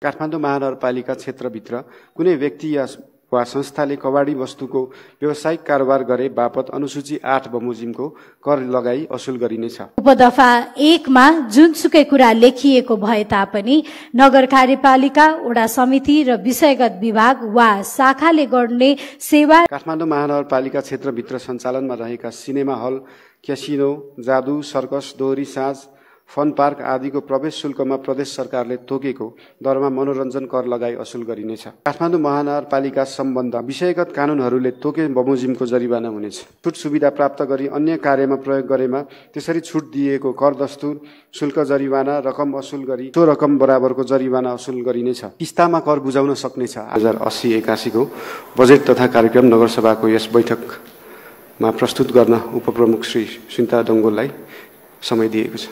काठमाडौँ महानगरपालिका क्षेत्रभित्र कुनै व्यक्ति वा संस्थाले कबाडी वस्तुको व्यावसायिक कारोबार गरे बापत अनुसूची 8 बमोजिमको कर लगाई असुल गरिनेछ। उपदफा 1 मा जुनसुकै कुरा लेखिएको भए तापनि नगर कार्यपालिका, वडा समिति र विषयगत विभाग वा शाखाले गर्ने सेवा काठमाडौँ महानगरपालिका क्षेत्रभित्र सञ्चालनमा रहेका सिनेमा हल, क्यासिनो, जादु, सर्कस, दोहोरी साँझ, फन पार्क आदिको प्रवेश शुल्कमा प्रदेश सरकारले तोकेको दरमा मनोरञ्जन कर लगाई असुल गरिनेछ। काठमाडौँ महानगरपालिका सम्बन्ध विषयगत कानूनहरूले तोके बमोजिमको जरिवाना हुनेछ। छुट सुविधा प्राप्त गरी अन्य कार्यमा प्रयोग गरेमा त्यसरी छुट दिएको कर दस्तुर शुल्क जरिवाना रकम असुल गरी त्यो रकम बराबरको जरिवाना असुल गरिनेछ। किस्तामा कर बुझाउन सक्नेछ। 2080-81 को बजेट तथा कार्यक्रम नगरसभाको यस बैठकमा प्रस्तुत गर्न उपप्रमुख श्री सुनिता डङ्गोललाई समय दिएको छ।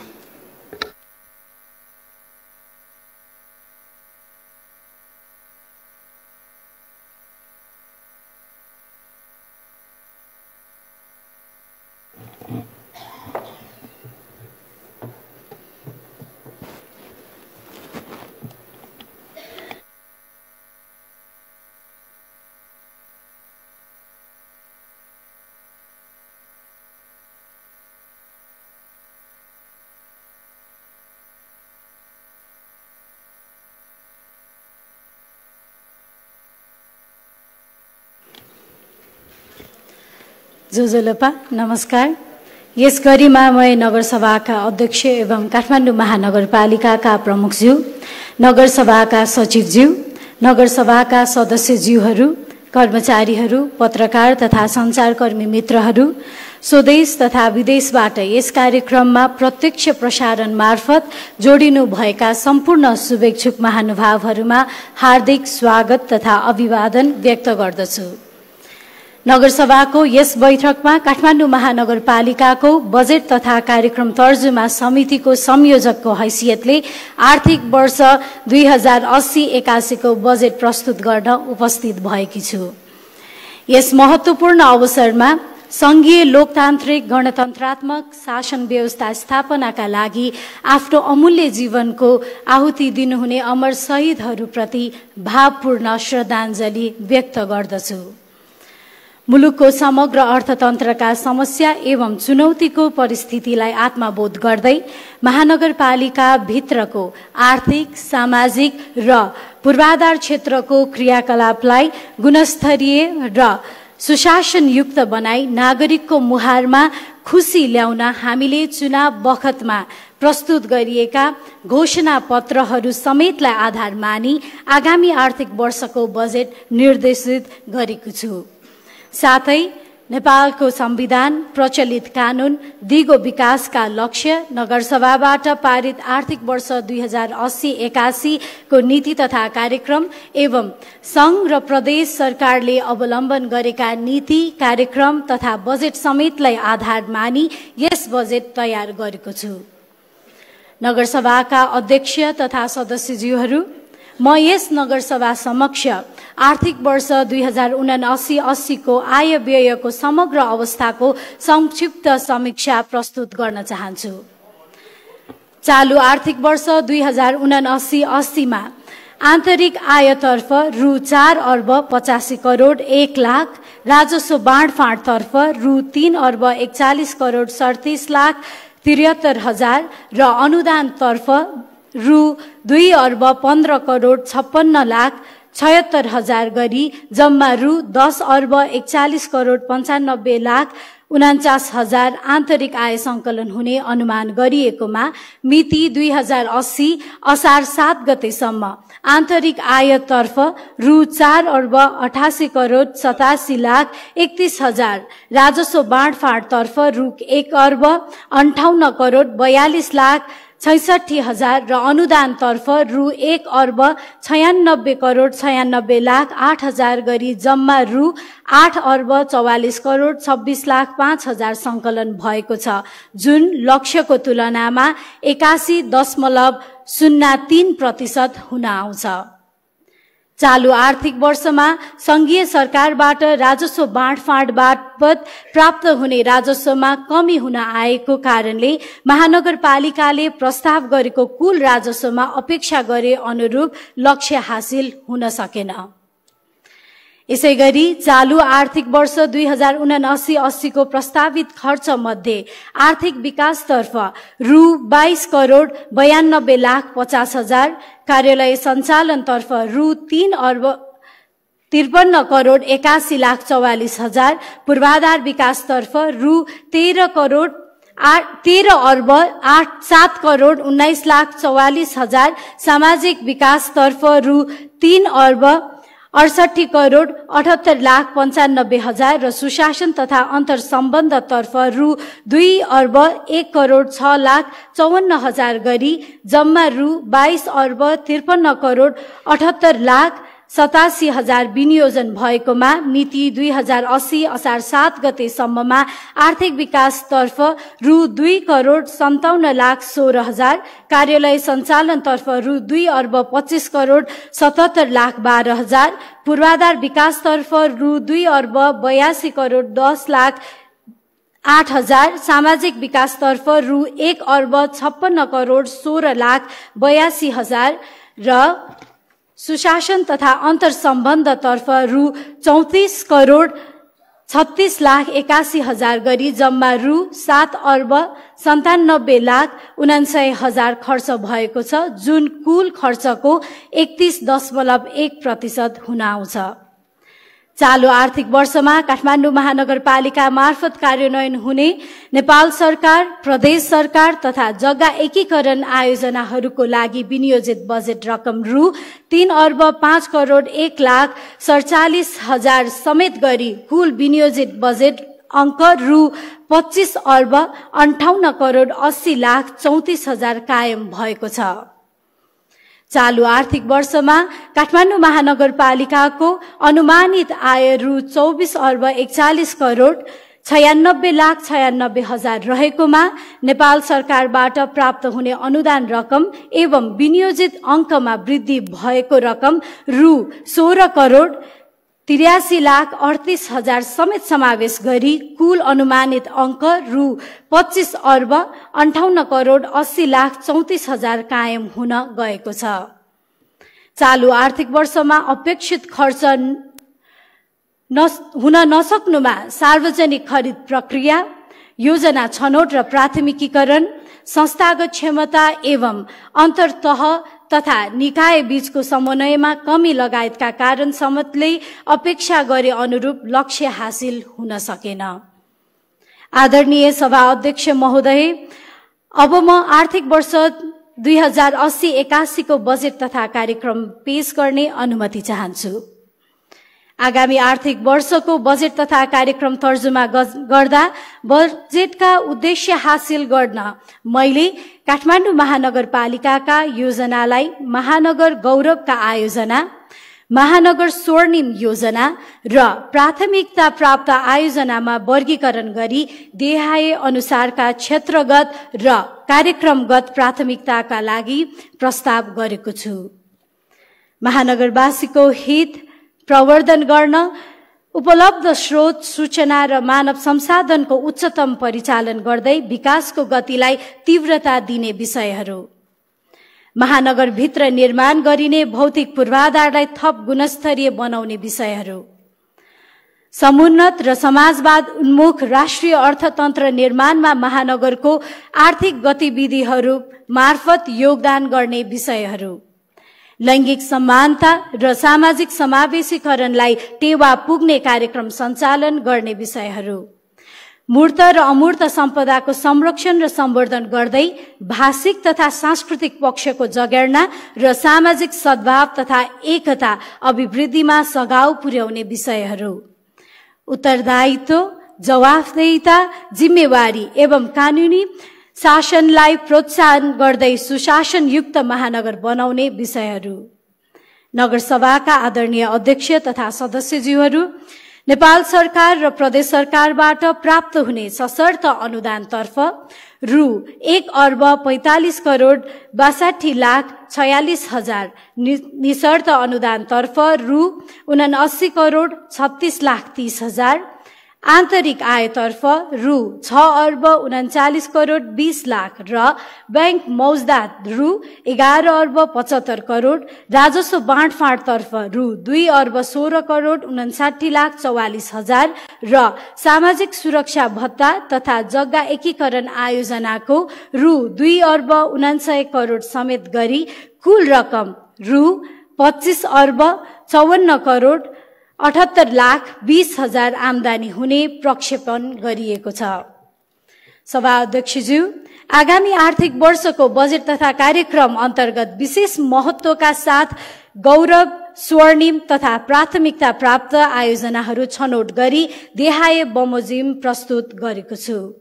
जोजोलपा नमस्कार। यस गरिमामय नगरसभाका अध्यक्ष एवं काठमाडौँ महानगरपालिकाका प्रमुखज्यू, नगरसभाका सचिवज्यू, नगरसभाका सदस्यज्यूहरू, कर्मचारीहरू, पत्रकार तथा सञ्चारकर्मी मित्रहरू, स्वदेश तथा विदेशबाट यस कार्यक्रममा प्रत्यक्ष प्रसारण मार्फत जोडिनु भएका सम्पूर्ण शुभेच्छुक महानुभावहरूमा हार्दिक स्वागत तथा अभिवादन व्यक्त गर्दछु। नगरसभाको यस बैठकमा काठमाडौँ महानगरपालिकाको बजेट तथा कार्यक्रम तर्जुमा समितिको संयोजकको हैसियतले आर्थिक वर्ष 2080-81 को बजेट प्रस्तुत गर्न उपस्थित भएकी छु। यस महत्त्वपूर्ण अवसरमा संघीय लोकतान्त्रिक गणतन्त्रात्मक शासन व्यवस्था स्थापनाका लागि आफ्नो अमूल्य जीवनको आहुति दिनुहुने अमर शहीदहरूप्रति भावपूर्ण श्रद्धाञ्जली व्यक्त गर्दछु। मुलुकको समग्र अर्थतन्त्रका समस्या एवं चुनौतीको परिस्थितिलाई आत्मबोध गर्दै महानगरपालिका भित्रको आर्थिक, सामाजिक र पूर्वाधार क्षेत्रको क्रियाकलापलाई गुणस्तरीय र सुशासनयुक्त बनाई नागरिकको मुहारमा खुशी ल्याउन हामीले चुनाव बखतमा प्रस्तुत गरिएका घोषणा पत्रहरू समेतलाई आधार मानी आगामी आर्थिक वर्षको बजेट निर्देशित गरेको छु। साथै नेपालको संविधान, प्रचलित कानून, दिगो विकासका लक्ष्य, नगरसभाबाट पारित आर्थिक वर्ष 2080-81 को नीति तथा कार्यक्रम एवं संघ र प्रदेश सरकारले अवलम्बन गरेका नीति, कार्यक्रम तथा बजेट समेतलाई आधार मानी यस बजेट तयार गरेको छु। नगरसभाका अध्यक्ष तथा सदस्यज्यूहरू, म यस नगरसभा समक्ष आर्थिक वर्ष 2079-80 को आय व्ययको समग्र अवस्थाको संक्षिप्त समीक्षा प्रस्तुत गर्न चाहन्छु। चालू आर्थिक वर्ष 2079-80 मा आन्तरिक आयतर्फ रु 4 अर्ब 85 करोड 1 लाख, राजस्व बाँडफाँडतर्फ रु 3 अर्ब 41 करोड 37 लाख 73 हजार र अनुदानतर्फ रु 2 अर्ब 15 करोड 56 लाख 76 हजार गरी जम्मा रु 10 अर्ब 41 करोड 95 लाख 49 हजार आन्तरिक आय संकलन हुने अनुमान गरिएकोमा मिति 2080 असार 7 गतेसम्म आन्तरिक आयतर्फ रु 4 अर्ब 88 करोड 87 लाख 31 हजार, राजस्व बाँडफाँडतर्फ रु 1 अर्ब 58 करोड 42 लाख 66 हजार र अनुदानतर्फ रु 1 अर्ब 96 करोड 96 लाख 8 हजार गरी जम्मा रु 8 अर्ब 44 करोड 26 लाख 5 हजार संकलन भएको छ, जुन लक्ष्यको तुलनामा 81.03% हुन आउँछ। चालु आर्थिक वर्षमा संघीय सरकारबाट राजस्व बाँडफाँड बापत प्राप्त हुने राजस्वमा कमी हुन आएको कारणले महानगरपालिकाले प्रस्ताव गरेको कुल राजस्वमा अपेक्षा गरे अनुरूप लक्ष्य हासिल हुन सकेन। यसैगरी चालु आर्थिक वर्ष 2079-80 को प्रस्तावित खर्च मध्ये आर्थिक विकासतर्फ रु 22,92,50,000, कार्यालय सञ्चालनतर्फ रु 3,53,81,44,000, पूर्वाधार विकासतर्फ रु 13,07,19,44,000, सामाजिक विकासतर्फ रु 3,68,78,95,000 र सुशासन तथा अन्तर सम्बन्धतर्फ रु 2,01,06,54,000 गरी जम्मा रु 22,53,78,87,000 विनियोजन भएकोमा मिति 2080 असार 7 गतेसम्ममा आर्थिक विकासतर्फ रु 2,57,16,000, कार्यालय सञ्चालनतर्फ रु 2,25,77,12,000, पूर्वाधार विकासतर्फ रु 2,82,10,08,000, सामाजिक विकासतर्फ रु 1,56,16,82,000 र सुशासन तथा अन्तर सम्बन्धतर्फ रु 34,36,81,000 गरी जम्मा रु 7,97,79,79,000 खर्च भएको छ, जुन कुल खर्चको 31.1% हुन आउँछ। चालु आर्थिक वर्षमा काठमाडौँ महानगरपालिका मार्फत कार्यान्वयन हुने नेपाल सरकार, प्रदेश सरकार तथा जग्गा एकीकरण आयोजनाहरूको लागि विनियोजित बजेट रकम रु 3,05,01,47,000 समेत गरी कुल विनियोजित बजेट अंक रु 25,58,80,34,000 कायम भएको छ। चालु आर्थिक वर्षमा काठमाडौँ महानगरपालिकाको अनुमानित आय रु 24,41,96,96,000 रहेकोमा नेपाल सरकारबाट प्राप्त हुने अनुदान रकम एवं विनियोजित अंकमा वृद्धि भएको रकम रु 16,83,38,000 समेत समावेश गरी कुल अनुमानित अंक रु 25,58,80,34,000 कायम हुन गएको छ। चालु आर्थिक वर्षमा अपेक्षित खर्च हुन नसक्नुमा सार्वजनिक खरिद प्रक्रिया, योजना छनौट र प्राथमिकीकरण, संस्थागत क्षमता एवं अन्तर्तह तथा निकाय बीचको समन्वयमा कमी लगायतका कारण समेतले अपेक्षा गरे अनुरूप लक्ष्य हासिल हुन सकेन। आदरणीय सभा अध्यक्ष महोदय, अब म आर्थिक वर्ष 2080-81 को बजेट तथा कार्यक्रम पेश गर्ने अनुमति चाहन्छु। आगामी आर्थिक वर्षको बजेट तथा कार्यक्रम तर्जुमा गर्दा बजेटका उद्देश्य हासिल गर्न मैले काठमाडौँ महानगरपालिकाका योजनालाई महानगर गौरवका आयोजना, महानगर स्वर्णिम योजना र प्राथमिकता प्राप्त आयोजनामा वर्गीकरण गरी देहाए अनुसारका क्षेत्रगत र कार्यक्रमगत प्राथमिकताका लागि प्रस्ताव गरेको छु। महानगरवासीको हित प्रवर्धन गर्न उपलब्ध स्रोत, सूचना र मानव संसाधनको उच्चतम परिचालन गर्दै विकासको गतिलाई तीव्रता दिने विषयहरू, महानगरभित्र निर्माण गरिने भौतिक पूर्वाधारलाई थप गुणस्तरीय बनाउने विषयहरू, समुन्नत र समाजवाद उन्मुख राष्ट्रिय अर्थतन्त्र निर्माणमा महानगरको आर्थिक गतिविधिहरू मार्फत योगदान गर्ने विषयहरू, लैंगिक समानता र सामाजिक समावेशीकरणलाई टेवा पुग्ने कार्यक्रम सञ्चालन गर्ने विषयहरू, मूर्त र अमूर्त सम्पदाको संरक्षण र सम्वर्धन गर्दै भाषिक तथा सांस्कृतिक पक्षको जगेर्ना र सामाजिक सद्भाव तथा एकता अभिवृद्धिमा सघाउ पुर्याउने विषयहरू, उत्तरदायित्व, जवाफदेहिता, जिम्मेवारी एवं कानूनी शासनलाई प्रोत्साहन गर्दै सुशासनयुक्त महानगर बनाउने विषयहरू, नगरसभाका आदरणीय अध्यक्ष तथा सदस्यज्यूहरू, नेपाल सरकार र प्रदेश सरकारबाट प्राप्त हुने सशर्त अनुदानतर्फ रु 1,62,62,46,46,000, निशर्त अनुदानतर्फ रु 79,36,30,000, आन्तरिक आयतर्फ रु 6,39,20,00,000 र बैंक मौजदात रु 11,75,00,000, राजस्व बाँडफाँडतर्फ रु 2,16,59,44,000 र सामाजिक सुरक्षा भत्ता तथा जग्गा एकीकरण आयोजनाको रु 2,59,00,000 समेत गरी कुल रकम रु 25,54,78,20,000 आम्दानी हुने प्रक्षेपण गरिएको छ। सभा अध्यक्षज्यू, आगामी आर्थिक वर्षको बजेट तथा कार्यक्रम अन्तर्गत विशेष महत्वका साथ गौरव, स्वर्णिम तथा प्राथमिकता प्राप्त आयोजनाहरू छनौट गरी देहाय बमोजिम प्रस्तुत गरेको छु।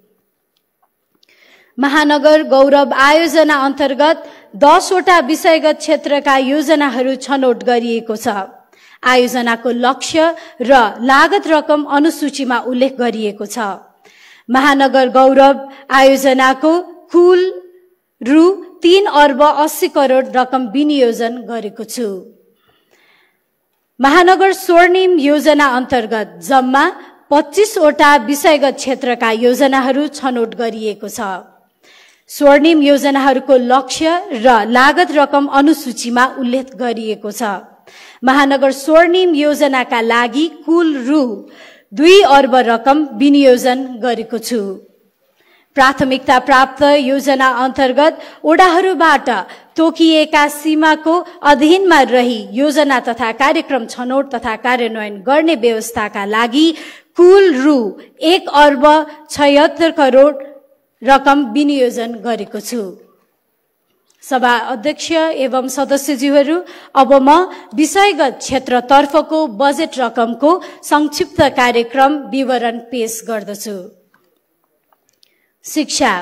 महानगर गौरव आयोजना अन्तर्गत 10 वटा विषयगत क्षेत्रका योजनाहरू छनौट गरिएको छ। आयोजनाको लक्ष्य र लागत रकम अनुसूचीमा उल्लेख गरिएको छ। महानगर गौरव आयोजनाको कुल रु 3,80,00,000 रकम विनियोजन गरेको छु। महानगर स्वर्णिम योजना अन्तर्गत जम्मा 25 वटा विषयगत क्षेत्रका योजनाहरू छनौट गरिएको छ। स्वर्णिम योजनाहरूको लक्ष्य र लागत रकम अनुसूचीमा उल्लेख गरिएको छ। महानगर स्वर्णिम योजनाका लागि कुल रु 2 अर्ब रकम विनियोजन गरेको छु। प्राथमिकता प्राप्त योजना अन्तर्गत ओडाहरूबाट तोकिएका सीमाको अधीनमा रही योजना तथा कार्यक्रम छनौट तथा कार्यान्वयन गर्ने व्यवस्थाका लागि कुल रु 1,76,00,000 रकम विनियोजन गरेको छु। सभा अध्यक्ष एवं सदस्यज्यूहरू, अब म विषयगत क्षेत्रतर्फको बजेट रकमको संक्षिप्त कार्यक्रम विवरण पेश गर्दछु। शिक्षा।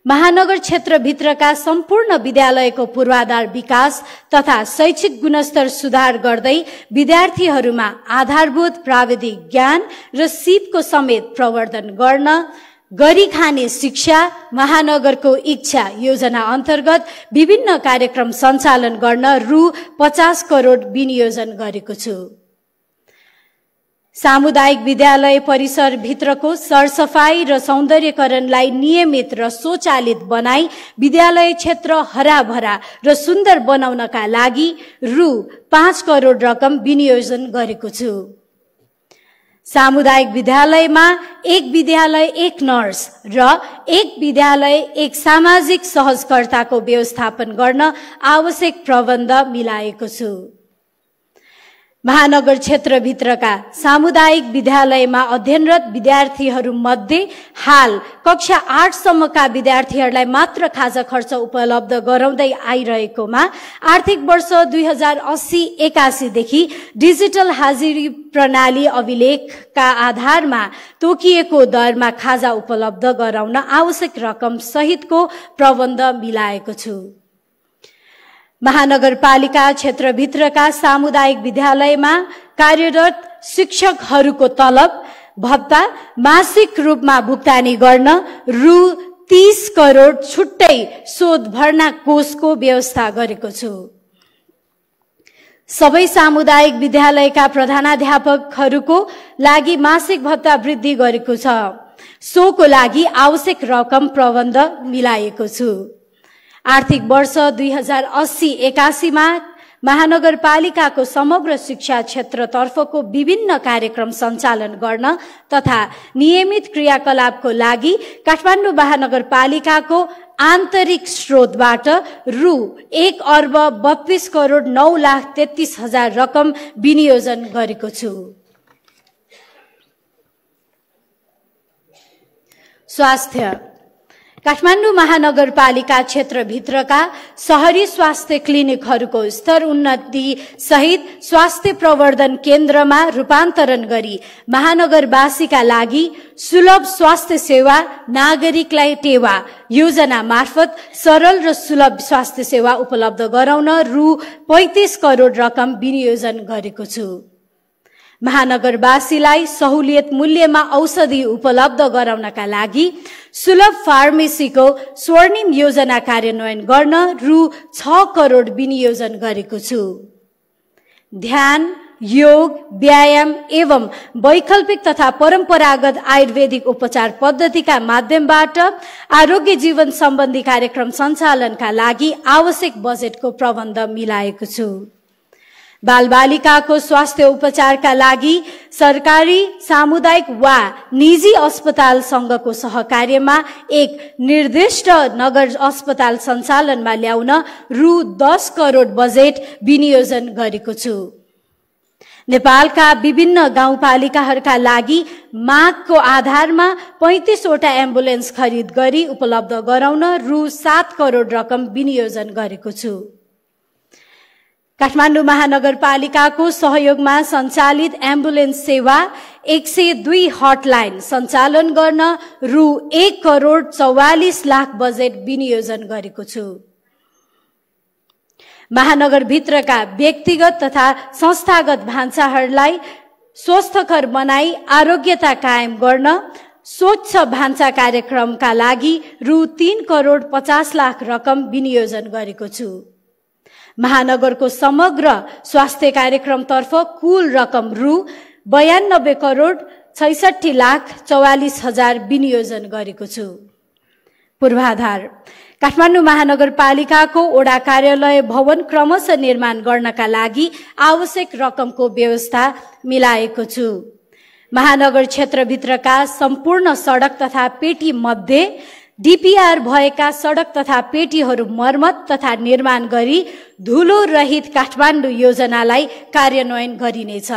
महानगर क्षेत्रभित्रका सम्पूर्ण विद्यालयको पूर्वाधार विकास तथा शैक्षिक गुणस्तर सुधार गर्दै विद्यार्थीहरूमा आधारभूत प्राविधिक ज्ञान र सिपको समेत प्रवर्धन गर्न गरी खाने शिक्षा महानगरको इच्छा योजना अन्तर्गत विभिन्न कार्यक्रम सञ्चालन गर्न रु 50 करोड विनियोजन गरेको छु। सामुदायिक विद्यालय परिसर भित्रको सरसफाई र सौन्दर्यकरणलाई नियमित र स्वचालित बनाई विद्यालय क्षेत्र हराभरा र सुन्दर बनाउनका लागि रु 5 करोड रकम विनियोजन गरेको छु। सामुदायिक विद्यालयमा एक विद्यालय एक नर्स र एक विद्यालय एक सामाजिक सहजकर्ताको व्यवस्थापन गर्न आवश्यक प्रबन्ध मिलाएको छु। महानगर क्षेत्रभित्रका सामुदायिक विद्यालयमा अध्ययनरत विद्यार्थीहरू मध्ये हाल कक्षा 8 सम्मका विद्यार्थीहरूलाई मात्र खाजा खर्च उपलब्ध गराउँदै आइरहेकोमा आर्थिक वर्ष 2080-81 देखि डिजिटल हाजिरी प्रणाली अभिलेखका आधारमा तोकिएको दरमा खाजा उपलब्ध गराउन आवश्यक रकम सहितको प्रबन्ध मिलाएको छु। महानगरपालिका क्षेत्रभित्रका सामुदायिक विद्यालयमा कार्यरत शिक्षकहरूको तलब भत्ता मासिक रूपमा भुक्तानी गर्न रु 30 करोड छुट्टै शोध भर्ना कोषको व्यवस्था गरेको छु। सबै सामुदायिक विद्यालयका प्रधानाध्यापकहरूको लागि मासिक भत्ता वृद्धि गरेको छ। सोको लागि आवश्यक रकम प्रबन्ध मिलाएको छु। आर्थिक वर्ष 2080-81 मा महानगरपालिकाको समग्र शिक्षा क्षेत्रतर्फको विभिन्न कार्यक्रम सञ्चालन गर्न तथा नियमित क्रियाकलापको लागि काठमाडौँ महानगरपालिकाको आन्तरिक स्रोतबाट रु 1,32,09,33,000 रकम विनियोजन गरेको छु। स्वास्थ्य। काठमाडौँ महानगरपालिका क्षेत्रभित्रका शहरी स्वास्थ्य क्लिनिकहरूको स्तर उन्नति सहित स्वास्थ्य प्रवर्धन केन्द्रमा रूपान्तरण गरी महानगरवासीका लागि सुलभ स्वास्थ्य सेवा नागरिकलाई टेवा योजना मार्फत सरल र सुलभ स्वास्थ्य सेवा उपलब्ध गराउन रु 35 करोड रकम विनियोजन गरेको छु। महानगरवासीलाई सहुलियत मूल्यमा औषधि उपलब्ध गराउनका लागि सुलभ फार्मेसीको स्वर्णिम योजना कार्यान्वयन गर्न रु 6 करोड विनियोजन गरेको छु। ध्यान, योग, व्यायाम एवं वैकल्पिक तथा परम्परागत आयुर्वेदिक उपचार पद्धतिका माध्यमबाट आरोग्य जीवन सम्बन्धी कार्यक्रम सञ्चालनका लागि आवश्यक बजेटको प्रबन्ध मिलाएको छु। बालबालिकाको स्वास्थ्य उपचारका लागि सरकारी, सामुदायिक वा निजी अस्पतालसँगको सहकार्यमा एक निर्दिष्ट नगर अस्पताल सञ्चालनमा ल्याउन रु 10 करोड बजेट विनियोजन गरेको छु। नेपालका विभिन्न गाउँपालिकाहरूका लागि मागको आधारमा 35 वटा एम्बुलेन्स खरिद गरी उपलब्ध गराउन रु 7 करोड रकम विनियोजन गरेको छु। काठमाडौँ महानगरपालिकाको सहयोगमा सञ्चालित एम्बुलेन्स सेवा 102 हटलाइन सञ्चालन गर्न रु 1 करोड 44 लाख बजेट विनियोजन गरेको छु। महानगरभित्रका व्यक्तिगत तथा संस्थागत भान्साहरूलाई स्वस्थकर बनाई आरोग्यता कायम गर्न स्वच्छ भान्सा कार्यक्रमका लागि रु 3 करोड 50 लाख रकम विनियोजन गरेको छु। महानगरको समग्र स्वास्थ्य कार्यक्रमतर्फ कुल रकम रु 92 करोड 66 लाख 44 हजार विनियोजन गरेको छु। पूर्वाधार: काठमाडौँ महानगरपालिकाको वडा कार्यालय भवन क्रमशः निर्माण गर्नका लागि आवश्यक रकमको व्यवस्था मिलाएको छु। महानगर क्षेत्रभित्रका सम्पूर्ण सडक तथा पेटी मध्ये डीपीआर भएका सडक तथा पेटीहरू मर्मत तथा निर्माण गरी धुलो रहित काठमाडौँ योजनालाई कार्यान्वयन गरिनेछ।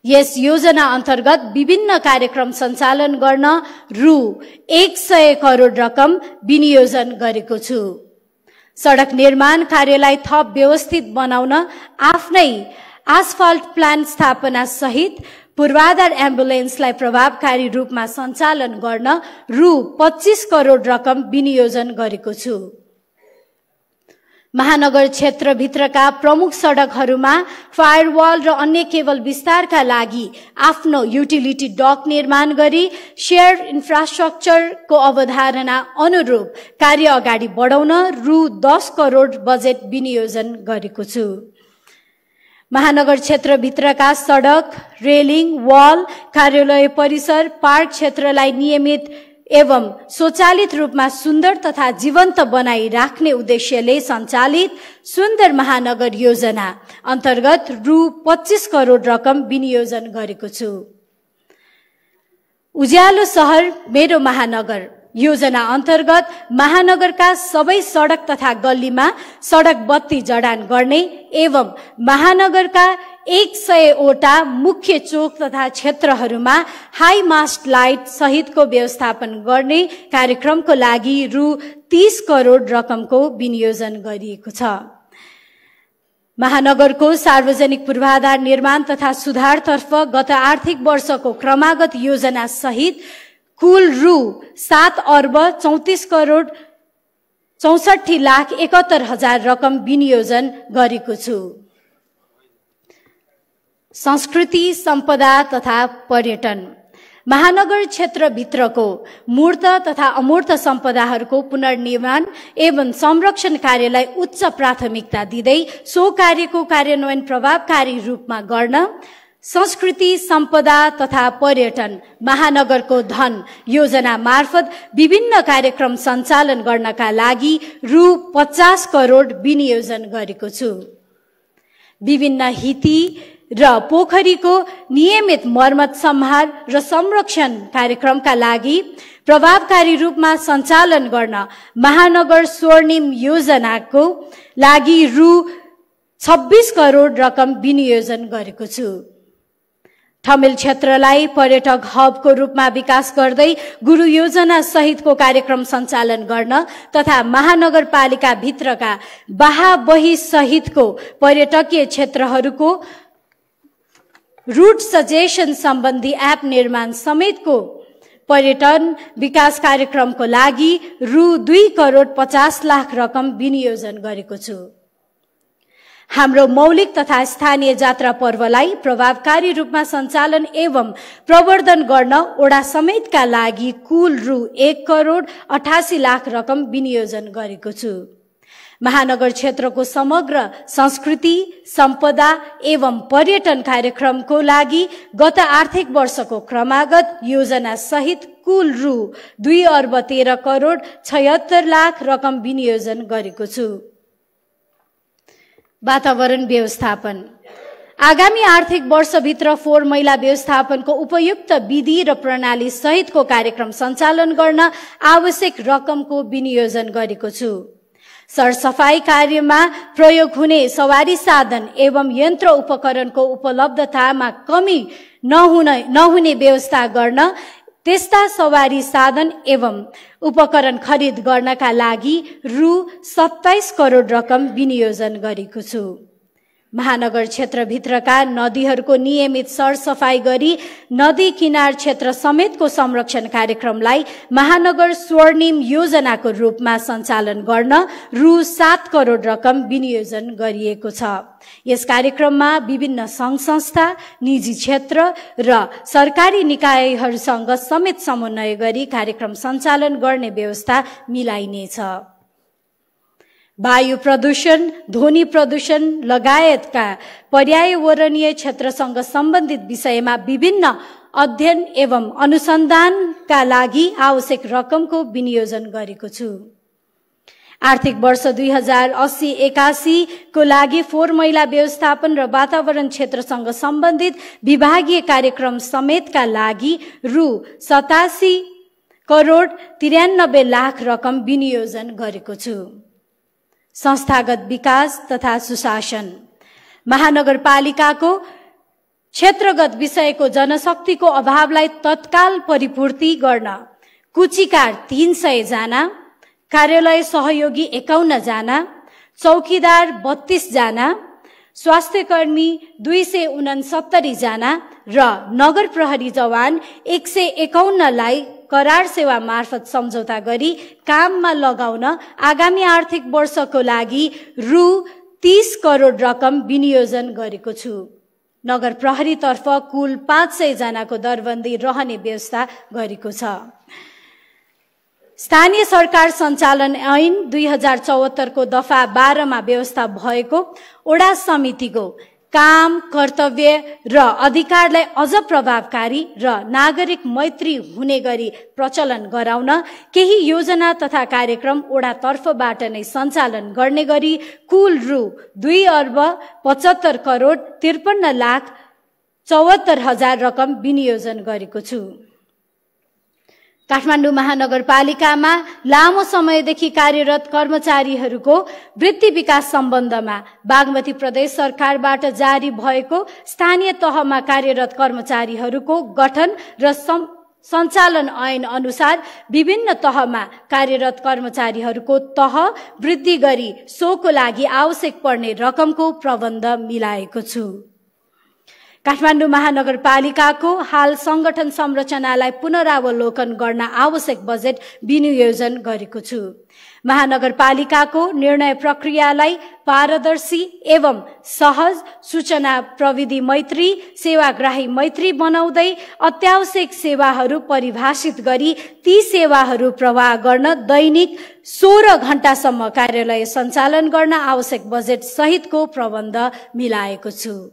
यस योजना अन्तर्गत विभिन्न कार्यक्रम सञ्चालन गर्न रु 100 करोड रकम विनियोजन गरेको छु। सडक निर्माण कार्यलाई थप व्यवस्थित बनाउन आफ्नै आसफल्ट प्लान्ट स्थापना सहित पूर्वाधार एम्बुलेन्सलाई प्रभावकारी रूपमा सञ्चालन गर्न रु 25 करोड रकम विनियोजन गरेको छु। महानगर क्षेत्रभित्रका प्रमुख सडकहरूमा फायरवाल र अन्य केबल विस्तारका लागि आफ्नो युटिलिटी डक निर्माण गरी शेयर इन्फ्रास्ट्रक्चरको अवधारणा अनुरूप कार्य अगाडि बढाउन रु 10 करोड बजेट विनियोजन गरेको छु। महानगर क्षेत्रभित्रका सडक, रेलिङ, वाल, कार्यालय परिसर, पार्क क्षेत्रलाई नियमित एवं स्वचालित रूपमा सुन्दर तथा जीवन्त बनाई राख्ने उद्देश्यले सञ्चालित सुन्दर महानगर योजना अन्तर्गत रु 25 करोड रकम विनियोजन गरेको छु। उज्यालो सहर मेरो महानगर योजना अन्तर्गत महानगरका सबै सडक तथा गल्लीमा सडक बत्ती जडान गर्ने एवं महानगरका 100 वटा मुख्य चोक तथा क्षेत्रहरूमा हाई मास्ट लाइट सहितको व्यवस्थापन गर्ने कार्यक्रमको लागि रु 30 करोड रकमको विनियोजन गरिएको छ। महानगरको सार्वजनिक पूर्वाधार निर्माण तथा सुधारतर्फ गत आर्थिक वर्षको क्रमागत योजना सहित कुल रु 7 अर्ब 34 करोड 64 लाख 71 हजार रकम विनियोजन गरेको छु। संस्कृति, सम्पदा तथा पर्यटन: महानगर क्षेत्रभित्रको मूर्त तथा अमूर्त सम्पदाहरूको पुनर्निर्माण एवं संरक्षण कार्यलाई उच्च प्राथमिकता दिँदै सो कार्यको कार्यान्वयन प्रभावकारी रूपमा गर्न संस्कृति, सम्पदा तथा पर्यटन महानगरको धन योजना मार्फत विभिन्न कार्यक्रम सञ्चालन गर्नका लागि रु 50 करोड विनियोजन गरेको छु। विभिन्न हिती र पोखरीको नियमित मर्मत, सम्हार र संरक्षण कार्यक्रमका लागि प्रभावकारी रूपमा सञ्चालन गर्न महानगर स्वर्णिम योजनाको लागि रु 26 करोड रकम विनियोजन गरेको छु। ठमेल क्षेत्रलाई पर्यटक हबको रूपमा विकास गर्दै गुरु योजना सहितको कार्यक्रम सञ्चालन गर्न तथा महानगरपालिका भित्रका बाहाबही सहितको पर्यटकीय क्षेत्रहरूको रूट सजेसन सम्बन्धी एप निर्माण समेतको पर्यटन विकास कार्यक्रमको लागि रु 2 करोड 50 लाख रकम विनियोजन गरेको छु। हाम्रो मौलिक तथा स्थानीय जात्रा पर्वलाई प्रभावकारी रूपमा सञ्चालन एवं प्रवर्धन गर्न ओडा समेतका लागि कुल रु 1,88,00,000 रकम विनियोजन गरेको छु। महानगर क्षेत्रको समग्र संस्कृति, सम्पदा एवं पर्यटन कार्यक्रमको लागि गत आर्थिक वर्षको क्रमागत योजना सहित कुल रु 2,13,76,00,000 रकम विनियोजन गरेको छु। वातावरण व्यवस्थापन। आगामी आर्थिक वर्षभित्र फोहोर मैला व्यवस्थापनको उपयुक्त विधि र प्रणाली सहितको कार्यक्रम सञ्चालन गर्न आवश्यक रकमको विनियोजन गरेको छु। सरसफाई कार्यमा प्रयोग हुने सवारी साधन एवं यन्त्र उपकरणको उपलब्धतामा कमी नहुने व्यवस्था गर्न त्यस्ता सवारी साधन एवं उपकरण खरिद गर्नका लागि रु 27 करोड रकम विनियोजन गरेको छु। महानगर क्षेत्रभित्रका नदीहरूको नियमित सरसफाई गरी नदी किनार क्षेत्र समेतको संरक्षण कार्यक्रमलाई महानगर स्वर्णिम योजनाको रूपमा सञ्चालन गर्न रु 7 करोड रकम विनियोजन गरिएको छ। यस कार्यक्रममा विभिन्न सङ्घ संस्था, निजी क्षेत्र र सरकारी निकायहरूसँग समेत समन्वय गरी कार्यक्रम सञ्चालन गर्ने व्यवस्था मिलाइनेछ। वायु प्रदूषण, ध्वनि प्रदूषण लगायतका पर्यावरणीय क्षेत्रसँग सम्बन्धित विषयमा विभिन्न अध्ययन एवं अनुसन्धानका लागि आवश्यक रकमको विनियोजन गरेको छु। आर्थिक वर्ष 2080-81 को लागि फोहोर मैला व्यवस्थापन र वातावरण क्षेत्रसँग सम्बन्धित विभागीय कार्यक्रम समेतका लागि रु 87 करोड 93 लाख रकम विनियोजन गरेको छु। संस्थागत विकास तथा सुशासन। महानगरपालिकाको क्षेत्रगत विषयको जनशक्तिको अभावलाई तत्काल परिपूर्ति गर्न कुचिकार 300 जना, कार्यालय सहयोगी 51 जना, चौकीदार 32 जना, स्वास्थ्यकर्मी 269 जना र नगर प्रहरी जवान 151 लाई करार सेवा मार्फत सम्झौता गरी काममा लगाउन आगामी आर्थिक वर्षको लागि रु 30 करोड रकम विनियोजन गरेको छु। नगर प्रहरीतर्फ कुल 500 जनाको दरबन्दी रहने व्यवस्था गरेको छ। स्थानीय सरकार सञ्चालन ऐन 2074 को दफा 12 मा व्यवस्था भएको ओडा समितिको काम, कर्तव्य र अधिकारलाई अझ प्रभावकारी र नागरिक मैत्री हुने गरी प्रचलन गराउन केही योजना तथा कार्यक्रम ओडा तर्फबाट नै सञ्चालन गर्ने गरी कुल रु 2,75 करोड 53 लाख 74 हजार रकम विनियोजन गरेको छु। काठमाडौँ महानगरपालिकामा लामो समयदेखि कार्यरत कर्मचारीहरूको वृत्ति विकास सम्बन्धमा बागमती प्रदेश सरकारबाट जारी भएको स्थानीय तहमा कार्यरत कर्मचारीहरूको गठन र सञ्चालन ऐन अनुसार विभिन्न तहमा कार्यरत कर्मचारीहरूको तह वृद्धि गरी सोको लागि आवश्यक पर्ने रकमको प्रबन्ध मिलाएको छु। काठमाडौँ महानगरपालिकाको हाल संगठन संरचनालाई पुनरावलोकन गर्न आवश्यक बजेट विनियोजन गरेको छु। महानगरपालिकाको निर्णय प्रक्रियालाई पारदर्शी एवं सहज, सूचना प्रविधि मैत्री, सेवाग्राही मैत्री बनाउँदै अत्यावश्यक सेवाहरू परिभाषित गरी ती सेवाहरू प्रवाह गर्न दैनिक 16 घण्टासम्म कार्यालय सञ्चालन गर्न आवश्यक बजेट सहितको प्रबन्ध मिलाएको छु।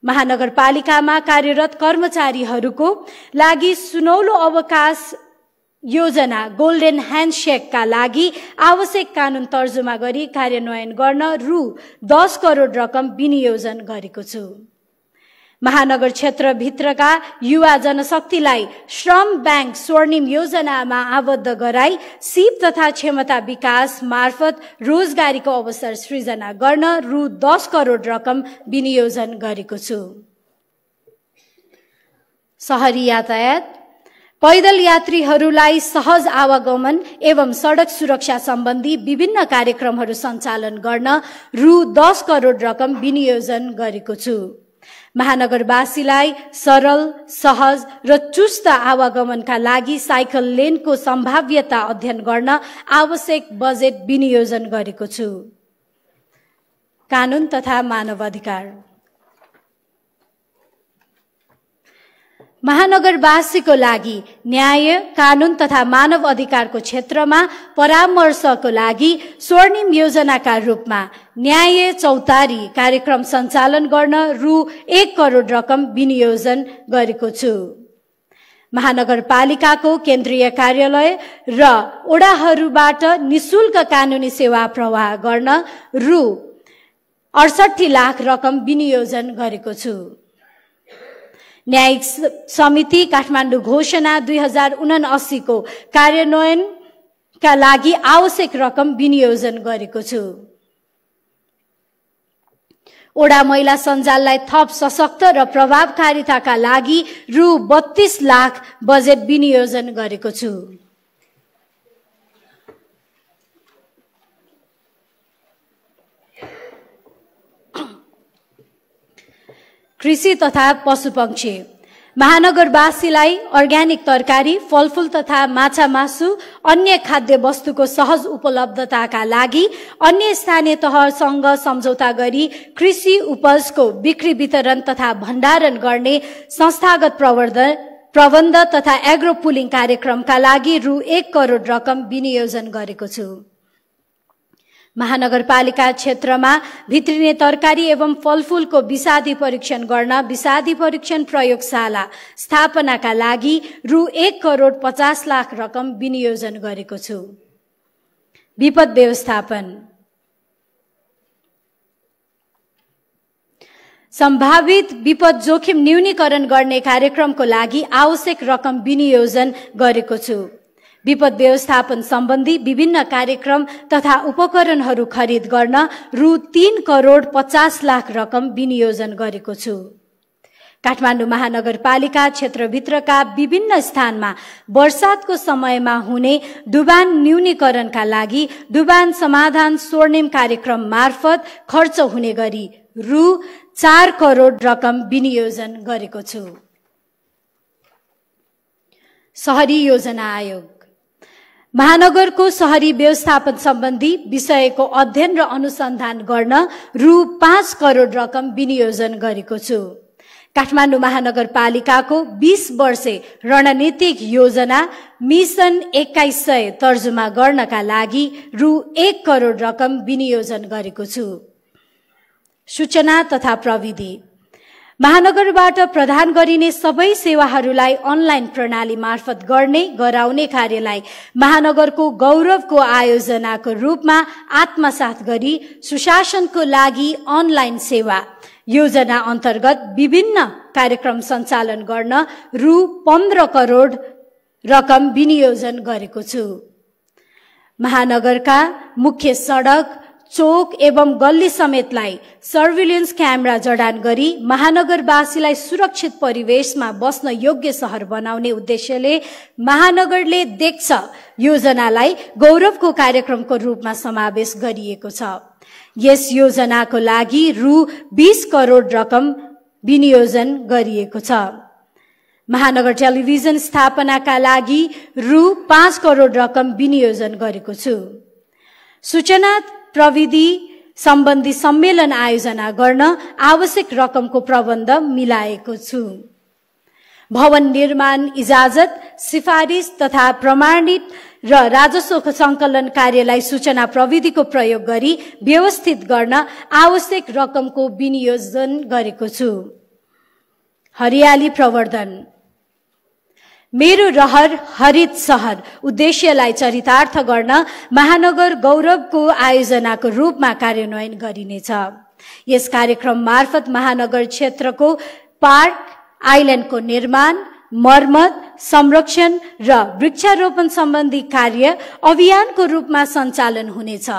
महानगरपालिकामा कार्यरत कर्मचारीहरूको लागि सुनौलो अवकाश योजना गोल्डन ह्यान्डसेकका लागि आवश्यक कानून तर्जुमा गरी कार्यान्वयन गर्न रु 10 करोड रकम विनियोजन गरेको छु। महानगर क्षेत्रभित्रका युवा जनशक्तिलाई श्रम बैंक स्वर्णिम योजनामा आबद्ध गराई सिप तथा क्षमता विकास मार्फत रोजगारीको अवसर सृजना गर्न रु 10 करोड रकम विनियोजन गरेको छु। शहरी यातायात। पैदल यात्रीहरूलाई सहज आवागमन एवं सडक सुरक्षा सम्बन्धी विभिन्न कार्यक्रमहरू सञ्चालन गर्न रु 10 करोड रकम विनियोजन गरेको छु। महानगरवासीलाई सरल, सहज र चुस्त आवागमनका लागि साइकल लेनको सम्भाव्यता अध्ययन गर्न आवश्यक बजेट विनियोजन गरेको छु। कानून तथा मानव अधिकार। महानगरवासीको लागि न्याय, कानून तथा मानव अधिकारको क्षेत्रमा परामर्शको लागि स्वर्णिम योजनाका रूपमा न्याय चौतारी कार्यक्रम सञ्चालन गर्न रु 1 करोड रकम विनियोजन गरेको छु। महानगरपालिकाको केन्द्रीय कार्यालय र ओडाहरूबाट निशुल्क कानूनी सेवा प्रवाह गर्न रु 68 लाख रकम विनियोजन गरेको छु। न्यायिक समिति काठमाडौँ घोषणा 2079 को कार्यान्वयनका लागि आवश्यक रकम विनियोजन गरेको छु। ओडा महिला सञ्जाललाई थप सशक्त र प्रभावकारिताका लागि रु 32 लाख बजेट विनियोजन गरेको छु। कृषि तथा पशुपक्षी महानगरवासीलाई अर्ग्यानिक तरकारी, फलफूल तथा माछा मासु, अन्य खाद्य वस्तुको सहज उपलब्धताका लागि अन्य स्थानीय तहसँग सम्झौता गरी कृषि उपजको बिक्री वितरण तथा भण्डारण गर्ने संस्थागत प्रबन्ध तथा एग्रो पुलिङ कार्यक्रमका लागि रु 1 करोड रकम विनियोजन गरेको छु। महानगरपालिका क्षेत्रमा भित्रिने तरकारी एवं फलफूलको विषादी परीक्षण गर्न विषादी परीक्षण प्रयोगशाला स्थापनाका लागि रु 1 करोड 50 लाख रकम विनियोजन गरेको छु। विपद व्यवस्थापन सम्भावित विपद जोखिम न्यूनीकरण गर्ने कार्यक्रमको लागि आवश्यक रकम विनियोजन गरेको छु। विपद व्यवस्थापन सम्बन्धी विभिन्न कार्यक्रम तथा उपकरणहरू खरिद गर्न रु 3 करोड 50 लाख रकम विनियोजन गरेको छु। काठमाडौँ महानगरपालिका क्षेत्रभित्रका विभिन्न स्थानमा वर्षातको समयमा हुने डुबान न्यूनीकरणका लागि डुबान समाधान स्वर्णिम कार्यक्रम मार्फत खर्च हुने गरी रु 4 करोड रकम विनियोजन गरेको छु। शहरी योजना आयोग महानगरको शहरी व्यवस्थापन सम्बन्धी विषयको अध्ययन र अनुसन्धान गर्न रु 5 करोड रकम विनियोजन गरेको छु। काठमाडौँ महानगरपालिकाको 20 वर्षे रणनीतिक योजना मिसन 2100 तर्जुमा गर्नका लागि रु 1 करोड रकम विनियोजन गरेको छु। सूचना तथा प्रविधि महानगरबाट प्रदान गरिने सबै सेवाहरूलाई अनलाइन प्रणाली मार्फत गराउने कार्यलाई महानगरको गौरवको आयोजनाको रूपमा आत्मसात गरी सुशासनको लागि अनलाइन सेवा योजना अन्तर्गत विभिन्न कार्यक्रम सञ्चालन गर्न रु 15 करोड रकम विनियोजन गरेको छु। महानगरका मुख्य सडक, चोक एवं गल्ली समेतलाई सर्भिलेन्स क्यामेरा जडान गरी महानगरवासीलाई सुरक्षित परिवेशमा बस्न योग्य शहर बनाउने उद्देश्यले महानगरले देख्छ योजनालाई गौरवको कार्यक्रमको रूपमा समावेश गरिएको छ। यस योजनाको लागि रु 20 करोड रकम विनियोजन गरिएको छ। महानगर टेलिभिजन स्थापनाका लागि रु 5 करोड रकम विनियोजन गरेको छु। सूचना प्रविधि सम्बन्धी सम्मेलन आयोजना गर्न आवश्यक रकमको प्रबन्ध मिलाएको छु। भवन निर्माण इजाजत, सिफारिस तथा प्रमाणित र राजस्व संकलन कार्यलाई सूचना प्रविधिको प्रयोग गरी व्यवस्थित गर्न आवश्यक रकमको विनियोजन गरेको छु। हरियाली प्रवर्धन मेरो रहर हरित शहर उद्देश्यलाई चरितार्थ गर्न महानगर गौरवको आयोजनाको रूपमा कार्यान्वयन गरिनेछ। यस कार्यक्रम मार्फत महानगर क्षेत्रको पार्क आइल्यान्डको निर्माण, मर्मत, संरक्षण र वृक्षारोपण सम्बन्धी कार्य अभियानको रूपमा सञ्चालन हुनेछ।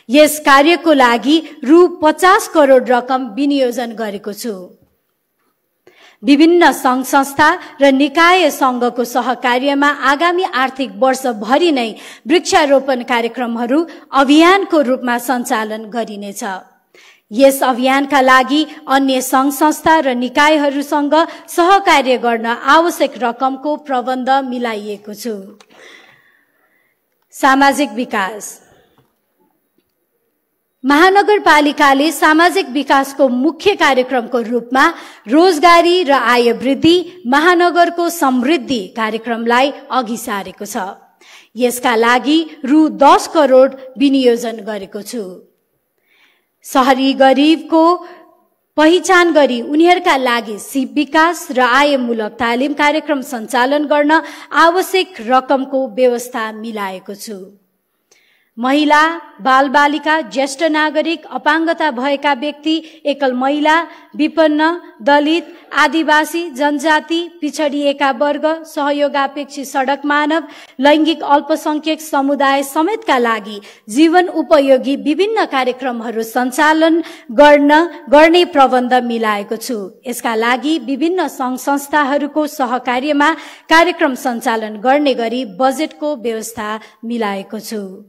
यस कार्यको लागि रु 50 करोड रकम विनियोजन गरेको छु। विभिन्न संघ संस्था र निकाय संघको सहकार्यमा आगामी आर्थिक वर्षभरि नै वृक्षारोपण कार्यक्रमहरू अभियानको रूपमा सञ्चालन गरिनेछ। यस अभियानका लागि अन्य संघ संस्था र निकायहरूसँग सहकार्य गर्न आवश्यक रकमको प्रबन्ध मिलाइएको छु। सामाजिक विकास महानगरपालिकाले सामाजिक विकासको मुख्य कार्यक्रमको रूपमा रोजगारी र आय वृद्धि, महानगरको समृद्धि कार्यक्रमलाई अघि सारेको छ। यसका लागि रु 10 करोड विनियोजन गरेको छु। शहरी गरिबको पहिचान गरी उनीहरूका लागि सिप विकास र आयमूलक तालिम कार्यक्रम सञ्चालन गर्न आवश्यक रकमको व्यवस्था मिलाएको छु। महिला, बालबालिका, ज्येष्ठ नागरिक, अपाङ्गता भएका व्यक्ति, एकल महिला, विपन्न, दलित, आदिवासी, जनजाति, पिछडिएका वर्ग, सहयोगापेक्षी सडक मानव, लैङ्गिक अल्पसंख्यक समुदाय समेतका लागि जीवन उपयोगी विभिन्न कार्यक्रमहरू सञ्चालन गर्ने प्रबन्ध मिलाएको छु। यसका लागि विभिन्न सङ्घ संस्थाहरूको सहकार्यमा कार्यक्रम सञ्चालन गर्ने गरी बजेटको व्यवस्था मिलाएको छु।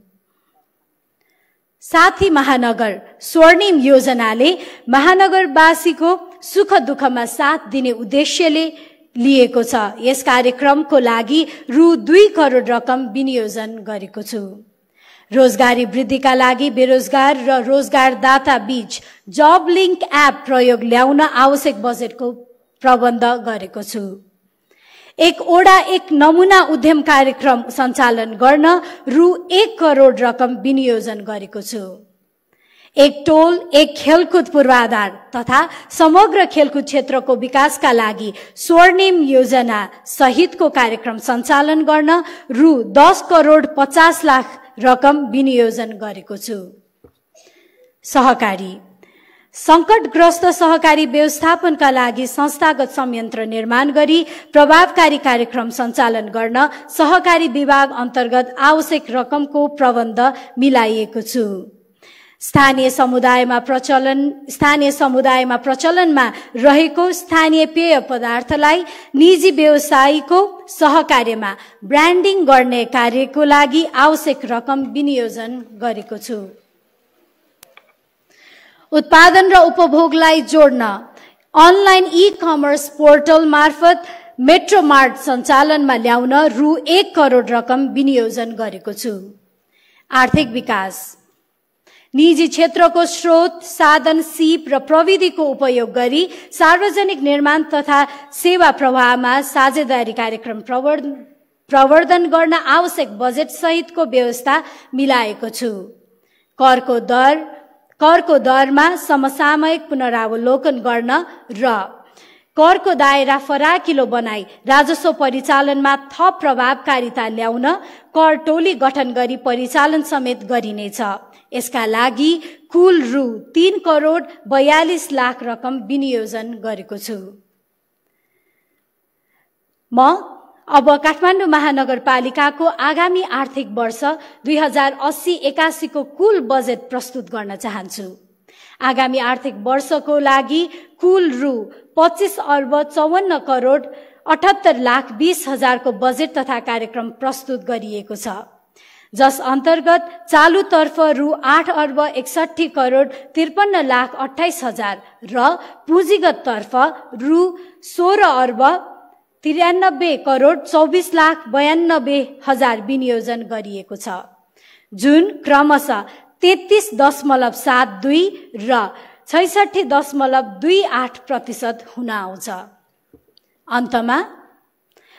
साथी महानगर स्वर्णिम योजनाले महानगरवासीको सुख दुःखमा साथ दिने उद्देश्यले लिएको छ। यस कार्यक्रमको लागि रु 2 करोड रकम विनियोजन गरेको छु। रोजगारी वृद्धिका लागि बेरोजगार र रोजगारदाता बीच जब लिङ्क एप प्रयोग ल्याउन आवश्यक बजेटको प्रबन्ध गरेको छु। एक ओडा एक नमुना उद्यम कार्यक्रम सञ्चालन गर्न रु 1 करोड रकम विनियोजन गरेको छु। एक टोल एक खेलकुद पूर्वाधार तथा समग्र खेलकुद क्षेत्रको विकासका लागि स्वर्णिम योजना सहितको कार्यक्रम सञ्चालन गर्न रु 10 करोड 50 लाख रकम विनियोजन गरेको छु। सहकारी संकटग्रस्त सहकारी व्यवस्थापनका लागि संस्थागत संयन्त्र निर्माण गरी प्रभावकारी कार्यक्रम सञ्चालन गर्न सहकारी विभाग अन्तर्गत आवश्यक रकमको प्रबन्ध मिलाइएको छु। स्थानीय समुदायमा प्रचलनमा रहेको स्थानीय पेय पदार्थलाई निजी व्यवसायीको सहकार्यमा ब्रान्डिङ गर्ने कार्यको लागि आवश्यक रकम विनियोजन गरेको छु। उत्पादन र उपभोगलाई जोड्न अनलाइन ई-कमर्स पोर्टल मार्फत मेट्रोमार्ट सञ्चालनमा ल्याउन रु 1 करोड रकम विनियोजन गरेको छु। आर्थिक विकास निजी क्षेत्रको स्रोत, साधन, सिप र प्रविधिको उपयोग गरी सार्वजनिक निर्माण तथा सेवा प्रवाहमा साझेदारी कार्यक्रम प्रवर्धन गर्न आवश्यक बजेट सहितको व्यवस्था मिलाएको छु। करको दरमा समसामयिक पुनरावलोकन गर्न र करको दायरा फराकिलो बनाई राजस्व परिचालनमा थप प्रभावकारिता ल्याउन कर टोली गठन गरी परिचालन समेत गरिनेछ। यसका लागि कुल रु 3 करोड 42 लाख रकम विनियोजन गरेको छु। अब काठमाडौँ महानगरपालिकाको आगामी आर्थिक वर्ष 2080-81 को कुल बजेट प्रस्तुत गर्न चाहन्छु। आगामी आर्थिक वर्षको लागि कुल रु 25 अर्ब 54 करोड 78 लाख 20 हजार को बजेट तथा कार्यक्रम प्रस्तुत गरिएको छ, जस अन्तर्गत चालुतर्फ रु 8 अर्ब 61 करोड 53 लाख 28 हजार र पुँजीगत तर्फ रु 16 अर्ब 93 करोड 24 लाख 92 हजार विनियोजन गरिएको छ, जुन क्रमशः 33.72 र 66.28% हुन आउँछ। अन्तमा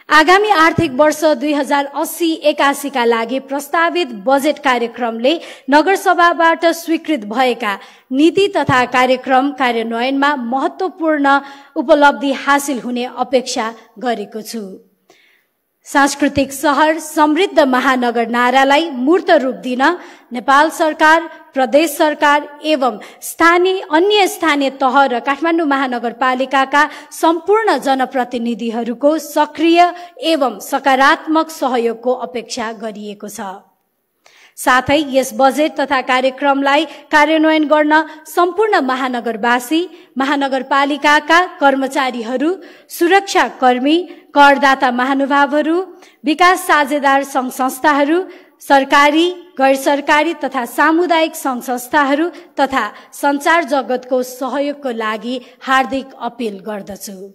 आगामी आर्थिक वर्ष 2080-81 का लागि प्रस्तावित बजेट कार्यक्रमले नगरसभाबाट स्वीकृत भएका नीति तथा कार्यक्रम कार्यान्वयनमा महत्त्वपूर्ण उपलब्धि हासिल हुने अपेक्षा गरेको छु। सांस्कृतिक शहर समृद्ध महानगर नारालाई मूर्त रूप दिन नेपाल सरकार, प्रदेश सरकार एवं अन्य स्थानीय तह र काठमाडौँ महानगरपालिकाका सम्पूर्ण जनप्रतिनिधिहरूको सक्रिय एवं सकारात्मक सहयोगको अपेक्षा गरिएको छ। साथै यस बजेट तथा कार्यक्रमलाई कार्यान्वयन गर्न सम्पूर्ण महानगरवासी, महानगरपालिकाका कर्मचारीहरू, सुरक्षाकर्मी, करदाता महानुभावहरू, विकास साझेदार सङ्घ संस्थाहरू, सरकारी, गैर सरकारी तथा सामुदायिक सङ्घ संस्थाहरू तथा सञ्चार जगतको सहयोगको लागि हार्दिक अपील गर्दछु।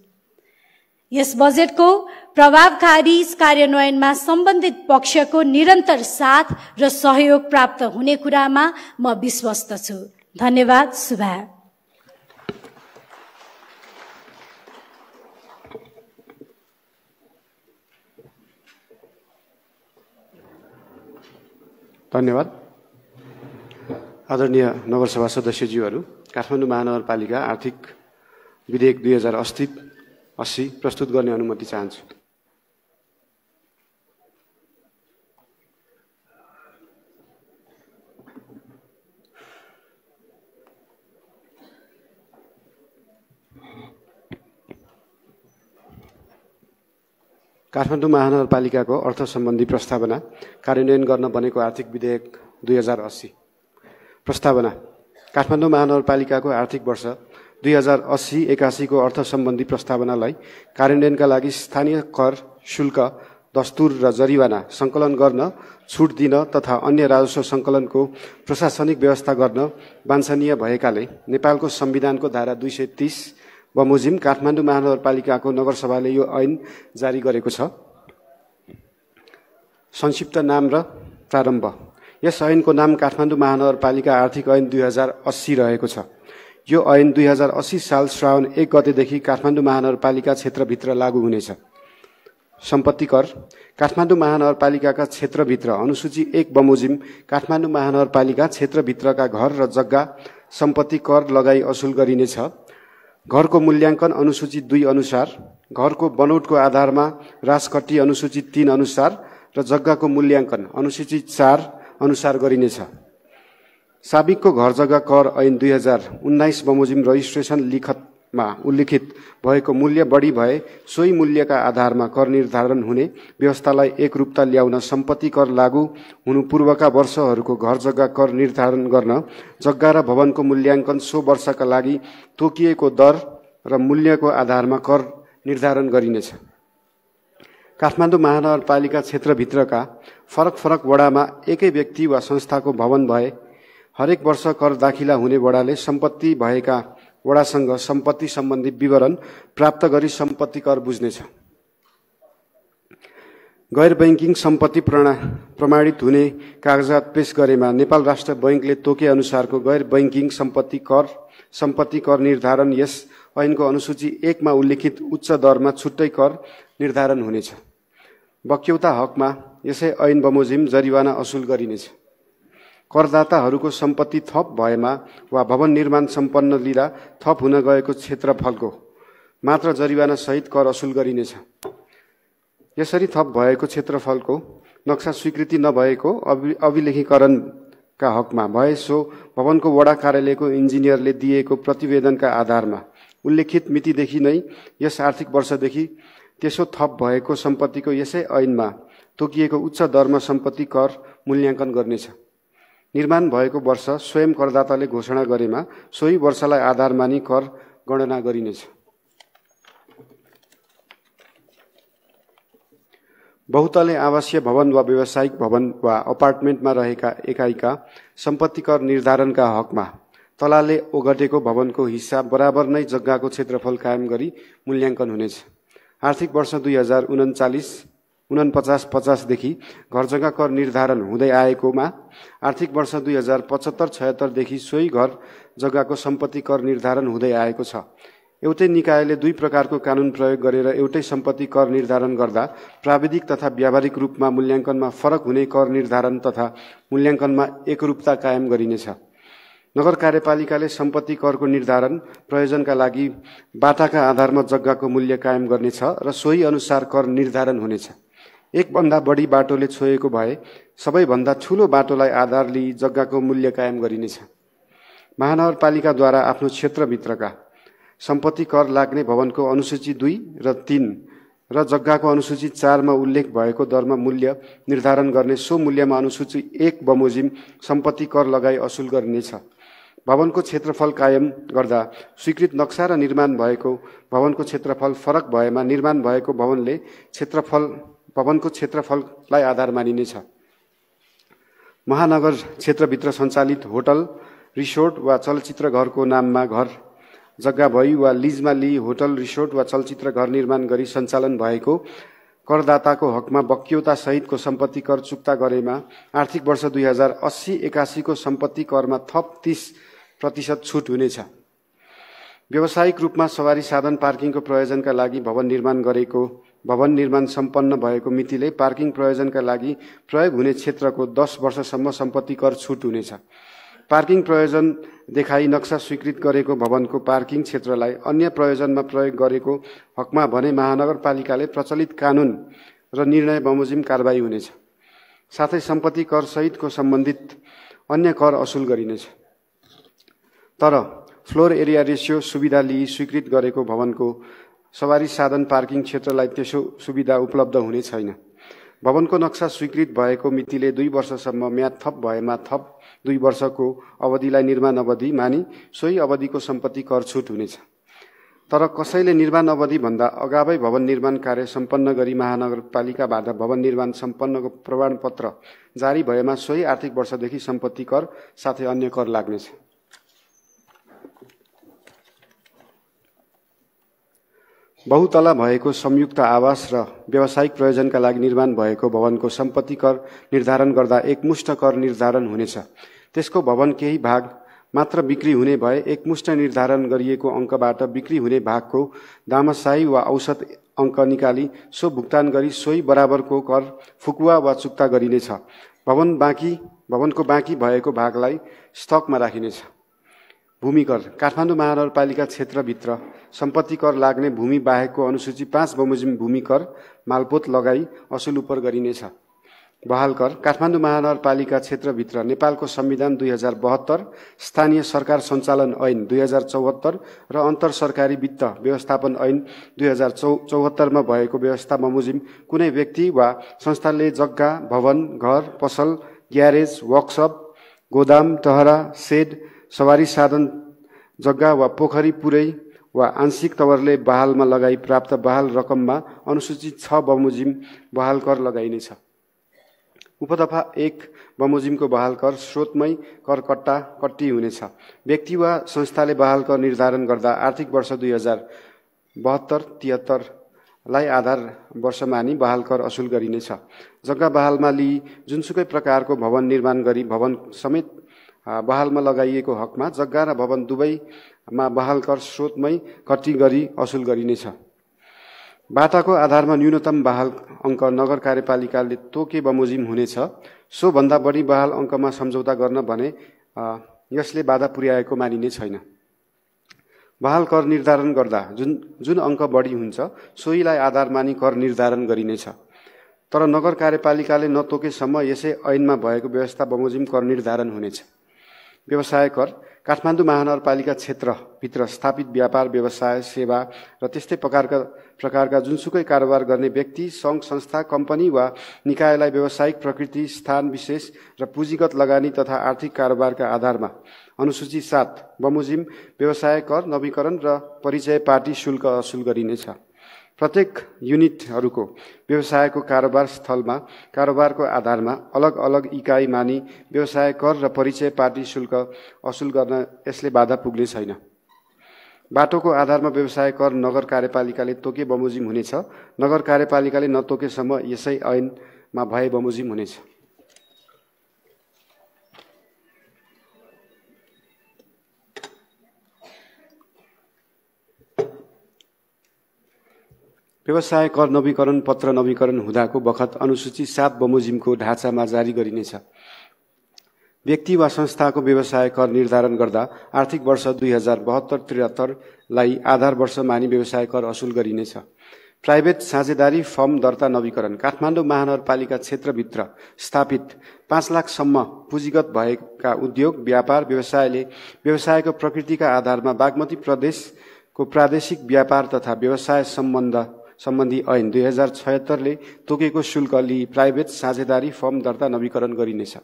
यस बजेटको प्रभावकारी कार्यान्वयनमा सम्बन्धित पक्षको निरन्तर साथ र सहयोग प्राप्त हुने कुरामा म विश्वस्त छु। धन्यवाद। शुभा। धन्यवाद। आदरणीय नगरसभा सदस्यज्यूहरू, काठमाडौँ महानगरपालिका आर्थिक विधेयक 2080 प्रस्तुत गर्ने अनुमति चाहन्छु। काठमाडौँ महानगरपालिकाको अर्थ सम्बन्धी प्रस्तावना कार्यान्वयन गर्न बनेको आर्थिक विधेयक 2080। प्रस्तावना। काठमाडौँ महानगरपालिकाको आर्थिक वर्ष 2080-81 को अर्थ सम्बन्धी प्रस्तावनालाई कार्यान्वयनका लागि स्थानीय कर, शुल्क, दस्तुर र जरिवाना सङ्कलन गर्न, छुट दिन तथा अन्य राजस्व सङ्कलनको प्रशासनिक व्यवस्था गर्न वाञ्छनीय भएकाले नेपालको संविधानको धारा 230 बमोजिम काठमाडौँ महानगरपालिकाको नगरसभाले यो ऐन जारी गरेको छ। संक्षिप्त नाम र प्रारम्भ। यस ऐनको नाम काठमाडौँ महानगरपालिका आर्थिक ऐन 2080 रहेको छ। यो ऐन 2080 साल श्रावण 1 गतेदेखि काठमाडौँ महानगरपालिका क्षेत्रभित्र लागू हुनेछ। सम्पत्ति कर। काठमाडौँ महानगरपालिकाका क्षेत्रभित्र अनुसूची 1 बमोजिम काठमाडौँ महानगरपालिका क्षेत्रभित्रका घर र जग्गा सम्पत्ति कर लगाई असुल गरिनेछ। घरको मूल्याङ्कन अनुसूची 2 अनुसार, घरको बनोटको आधारमा राजकट्टी अनुसूची 3 अनुसार र जग्गाको मूल्याङ्कन अनुसूची 4 अनुसार गरिनेछ। साबिकको घर जग्गा कर ऐन 2019 बमोजिम रजिस्ट्रेसन लिखतमा उल्लिखित भएको मूल्य बढी भए सोही मूल्यका आधारमा कर निर्धारण हुने व्यवस्थालाई एकरूपता ल्याउन सम्पत्ति कर लागू हुनु पूर्वका वर्षहरूको घर जग्गा कर निर्धारण गर्न जग्गा र भवनको मूल्याङ्कन सो वर्षका लागि तोकिएको दर र मूल्यको आधारमा कर निर्धारण गरिनेछ। काठमाडौँ महानगरपालिका क्षेत्रभित्रका फरक फरक वडामा एकै व्यक्ति वा संस्थाको भवन भए हरेक वर्ष कर दाखिला हुने वडाले सम्पत्ति भएका वडासँग सम्पत्ति सम्बन्धी विवरण प्राप्त गरी सम्पत्ति कर बुझ्नेछ। गैर बैंकिङ सम्पत्ति प्रमाणित हुने कागजात पेश गरेमा नेपाल राष्ट्र बैंकले तोके अनुसारको गैर बैंकिङ सम्पत्ति कर निर्धारण यस ऐनको अनुसूची 1 मा उल्लिखित उच्च दरमा छुट्टै कर निर्धारण हुनेछ। बक्यौता हकमा यसै ऐन बमोजिम जरिवाना असुल गरिनेछ। करदाताहरूको सम्पत्ति थप भएमा वा भवन निर्माण सम्पन्न लिँदा थप हुन गएको क्षेत्रफलको मात्र जरिवाना सहित कर असुल गरिनेछ। यसरी थप भएको क्षेत्रफलको नक्सा स्वीकृति नभएको अभिलेखीकरणका हकमा भए सो भवनको वडा कार्यालयको इन्जिनियरले दिएको प्रतिवेदनका आधारमा उल्लेखित मितिदेखि नै यस आर्थिक वर्षदेखि त्यसो थप भएको सम्पत्तिको यसै ऐनमा तोकिएको उच्च दरमा सम्पत्ति कर मूल्याङ्कन गर्नेछ। निर्माण भएको वर्ष स्वयं करदाताले घोषणा गरेमा सोही वर्षलाई आधार मानी कर गणना गरिनेछ। बहुतले आवासीय भवन वा व्यावसायिक भवन वा अपार्टमेन्टमा रहेका एकाइका सम्पत्ति कर निर्धारणका हकमा तलाले ओगटेको भवनको हिस्सा बराबर नै जग्गाको क्षेत्रफल कायम गरी मूल्याङ्कन हुनेछ। आर्थिक वर्ष 2049-50 देखि घर जग्गा कर निर्धारण हुँदै आएकोमा आर्थिक वर्ष 2075-76 देखि सोही घर जग्गाको सम्पत्ति कर निर्धारण हुँदै आएको छ। एउटै निकायले 2 प्रकारको कानून प्रयोग गरेर एउटै सम्पत्ति कर निर्धारण गर्दा प्राविधिक तथा व्यावहारिक रूपमा मूल्याङ्कनमा फरक हुने कर निर्धारण तथा मूल्याङ्कनमा एकरूपता कायम गरिनेछ। नगर कार्यपालिकाले सम्पत्ति करको निर्धारण प्रयोजनका लागि बाटाका आधारमा जग्गाको मूल्य कायम गर्नेछ र सोही अनुसार कर निर्धारण हुनेछ। एक भन्दा बढी बाटोले छोएको भए सबैभन्दा ठूलो बाटोलाई आधार लिई जग्गाको मूल्य कायम गरिनेछ। महानगरपालिकाद्वारा आफ्नो क्षेत्रभित्रका सम्पत्ति कर लाग्ने भवनको अनुसूची 2 र 3 र जग्गाको अनुसूची 4 मा उल्लेख भएको दरमा मूल्य निर्धारण गर्ने सो मूल्यमा अनुसूची 1 बमोजिम सम्पत्ति कर लगाई असुल गरिनेछ। भवनको क्षेत्रफल कायम गर्दा स्वीकृत नक्सा र निर्माण भएको भवनको क्षेत्रफल फरक भएमा निर्माण भएको भवनको क्षेत्रफललाई आधार मानिनेछ। महानगर क्षेत्रभित्र सञ्चालित होटल, रिसोर्ट वा चलचित्र घरको नाममा घर जग्गा भई वा लिजमा लिई होटल, रिसोर्ट वा चलचित्र घर निर्माण गरी सञ्चालन भएको करदाताको हकमा बक्यौता सहितको सम्पत्ति कर चुक्ता गरेमा आर्थिक वर्ष 2080-81 को सम्पत्ति करमा थप 30% छुट हुनेछ। व्यावसायिक रूपमा सवारी साधन पार्किङको प्रयोजनका लागि भवन निर्माण सम्पन्न भएको मितिले पार्किङ प्रयोजनका लागि प्रयोग हुने क्षेत्रको 10 वर्षसम्म सम्पत्ति कर छुट हुनेछ। पार्किङ प्रयोजन देखाई नक्सा स्वीकृत गरेको भवनको पार्किङ क्षेत्रलाई अन्य प्रयोजनमा प्रयोग गरेको हकमा भने महानगरपालिकाले प्रचलित कानून र निर्णय बमोजिम कारबाही हुनेछ। साथै सम्पत्ति कर सहितको सम्बन्धित अन्य कर असुल गरिनेछ। तर फ्लोर एरिया रेसियो सुविधा लिई स्वीकृत गरेको भवनको सवारी साधन पार्किङ क्षेत्रलाई त्यसो सुविधा उपलब्ध हुने छैन। भवनको नक्सा स्वीकृत भएको मितिले 2 वर्षसम्म म्याद थप भएमा थप 2 वर्षको अवधिलाई निर्माण अवधि मानी सोही अवधिको सम्पत्ति कर छुट हुनेछ। तर कसैले निर्माण अवधि भन्दा अगावै भवन निर्माण कार्य सम्पन्न गरी महानगरपालिकाबाट भवन निर्माण सम्पन्नको प्रमाणपत्र जारी भएमा सोही आर्थिक वर्षदेखि सम्पत्ति कर साथै अन्य कर लाग्नेछ। बहुतला भएको संयुक्त आवास र व्यावसायिक प्रयोजनका लागि निर्माण भएको भवनको सम्पत्ति कर निर्धारण गर्दा एकमुष्ट कर निर्धारण हुनेछ। त्यसको भवन केही भाग मात्र बिक्री हुने भए एकमुष्ट निर्धारण गरिएको अङ्कबाट बिक्री हुने भागको दामशाही वा औसत अङ्क निकाली सो भुक्तान गरी सोही बराबरको कर फुकुवा वा चुक्ता गरिनेछ। भवनको बाँकी भएको भागलाई स्टकमा राखिनेछ। भूमि कर काठमाडौँ महानगरपालिका क्षेत्रभित्र सम्पत्ति कर लाग्ने भूमि बाहेकको अनुसूची 5 बमोजिम भूमि कर मालपोत लगाई असुल उपर गरिनेछ। बहाल कर काठमाडौँ महानगरपालिका क्षेत्रभित्र नेपालको संविधान 2072, स्थानीय सरकार सञ्चालन ऐन 2074 र अन्तर सरकारी वित्त व्यवस्थापन ऐन 2074 मा भएको व्यवस्था बमोजिम कुनै व्यक्ति वा संस्थाले जग्गा, भवन, घर, पसल, ग्यारेज, वर्कशप, गोदाम, टहरा, सेड, सवारी साधन जग्गा वा पोखरी पुरै वा आंशिक तवरले बहालमा लगाई प्राप्त बहाल रकममा अनुसूचित 6 बमोजिम बहाल कर लगाइनेछ। उपदफा 1 बमोजिमको बहाल कर स्रोतमै कर कट्टी हुनेछ। व्यक्ति वा संस्थाले बहाल कर निर्धारण गर्दा आर्थिक वर्ष 2072-73 लाई आधार वर्ष मानी बहाल कर असुल गरिनेछ। जग्गा बहालमा लिई जुनसुकै प्रकारको भवन निर्माण गरी भवन समेत बहालमा लगाइएको हकमा जग्गा र भवन दुवैमा बहाल कर स्रोतमै कट्टी गरी असुल गरिनेछ। बाटाको आधारमा न्यूनतम बहाल अङ्क नगर कार्यपालिकाले तोके बमोजिम हुनेछ। सो भन्दा बढी बहाल अङ्कमा सम्झौता गर्न भने यसले बाधा पुर्याएको मानिने छैन। बहाल कर निर्धारण गर्दा जुन अङ्क बढी हुन्छ सोहीलाई आधार मानी कर निर्धारण गरिनेछ। तर नगर कार्यपालिकाले नतोकेसम्म यसै ऐनमा भएको व्यवस्था बमोजिम कर निर्धारण हुनेछ। व्यवसाय कर काठमाडौँ महानगरपालिका क्षेत्रभित्र स्थापित व्यापार, व्यवसाय, सेवा र त्यस्तै प्रकारका जुनसुकै कारोबार गर्ने व्यक्ति, सङ्घ, संस्था, कम्पनी वा निकायलाई व्यावसायिक प्रकृति, स्थान विशेष र पुँजीगत लगानी तथा आर्थिक कारोबारका आधारमा अनुसूची 7 बमोजिम व्यवसाय कर, नवीकरण र परिचय पार्टी शुल्क असुल गरिनेछ। प्रत्येक युनिटहरूको व्यवसायको कारोबार स्थलमा कारोबारको आधारमा अलग अलग इकाइ मानी व्यवसाय कर र परिचय पार्टी शुल्क असुल गर्न यसले बाधा पुग्ने छैन। बाटोको आधारमा व्यवसाय कर नगर कार्यपालिकाले तोके बमोजिम हुनेछ। नगर कार्यपालिकाले नतोकेसम्म यसै ऐनमा भए बमोजिम हुनेछ। व्यवसाय कर नवीकरण पत्र नवीकरण हुँदाको बखत अनुसूची 7 बमोजिमको ढाँचामा जारी गरिनेछ। व्यक्ति वा संस्थाको व्यवसाय कर निर्धारण गर्दा आर्थिक वर्ष 2072-73 लाई आधार वर्ष मानी व्यवसाय कर असुल गरिनेछ। प्राइभेट साझेदारी फर्म दर्ता नवीकरण काठमाडौँ महानगरपालिका क्षेत्रभित्र स्थापित 5 लाखसम्म पुँजीगत भएका उद्योग, व्यापार, व्यवसायले व्यवसायको प्रकृतिका आधारमा बागमती प्रदेशको प्रादेशिक व्यापार तथा व्यवसाय सम्बन्धी ऐन 2076 ले तोकेको शुल्क लिई प्राइभेट साझेदारी फर्म दर्ता नवीकरण गरिनेछ।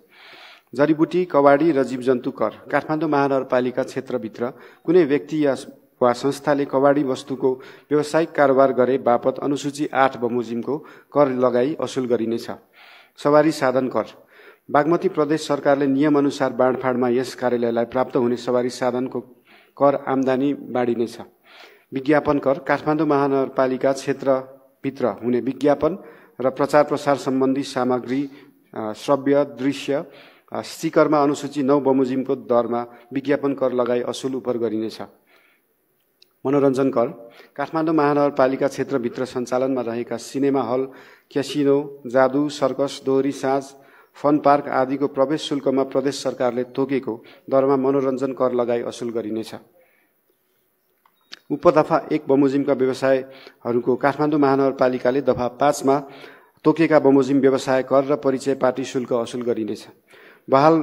जडीबुटी, कवाडी र जीवजन्तु कर काठमाडौँ महानगरपालिका क्षेत्रभित्र कुनै व्यक्ति वा संस्थाले कवाडी वस्तुको व्यावसायिक कारोबार गरे बापत अनुसूची 8 बमोजिमको कर लगाई असुल गरिनेछ। सवारी साधन कर बागमती प्रदेश सरकारले नियम अनुसार बाँडफाँडमा यस कार्यालयलाई प्राप्त हुने सवारी साधनको कर आम्दानी बाँडिनेछ। विज्ञापन कर काठमाडौँ महानगरपालिका क्षेत्रभित्र हुने विज्ञापन र प्रचार प्रसार सम्बन्धी सामग्री, श्रव्य, दृश्य, स्टिकरमा अनुसूची 9 बमोजिमको दरमा विज्ञापन कर लगाई असुल उपर गरिनेछ। मनोरञ्जन कर काठमाडौँ महानगरपालिका क्षेत्रभित्र सञ्चालनमा रहेका सिनेमा हल, क्यासिनो, जादु, सर्कस, दोहोरी साँझ, फन पार्क आदिको प्रवेश शुल्कमा प्रदेश सरकारले तोकेको दरमा मनोरञ्जन कर लगाई असुल गरिनेछ। उपदफा 1 बमोजिमका व्यवसायहरूको काठमाडौँ महानगरपालिकाले दफा 5 मा तोकेका बमोजिम व्यवसाय कर र परिचय पाटी शुल्क असुल गरिनेछ। बहाल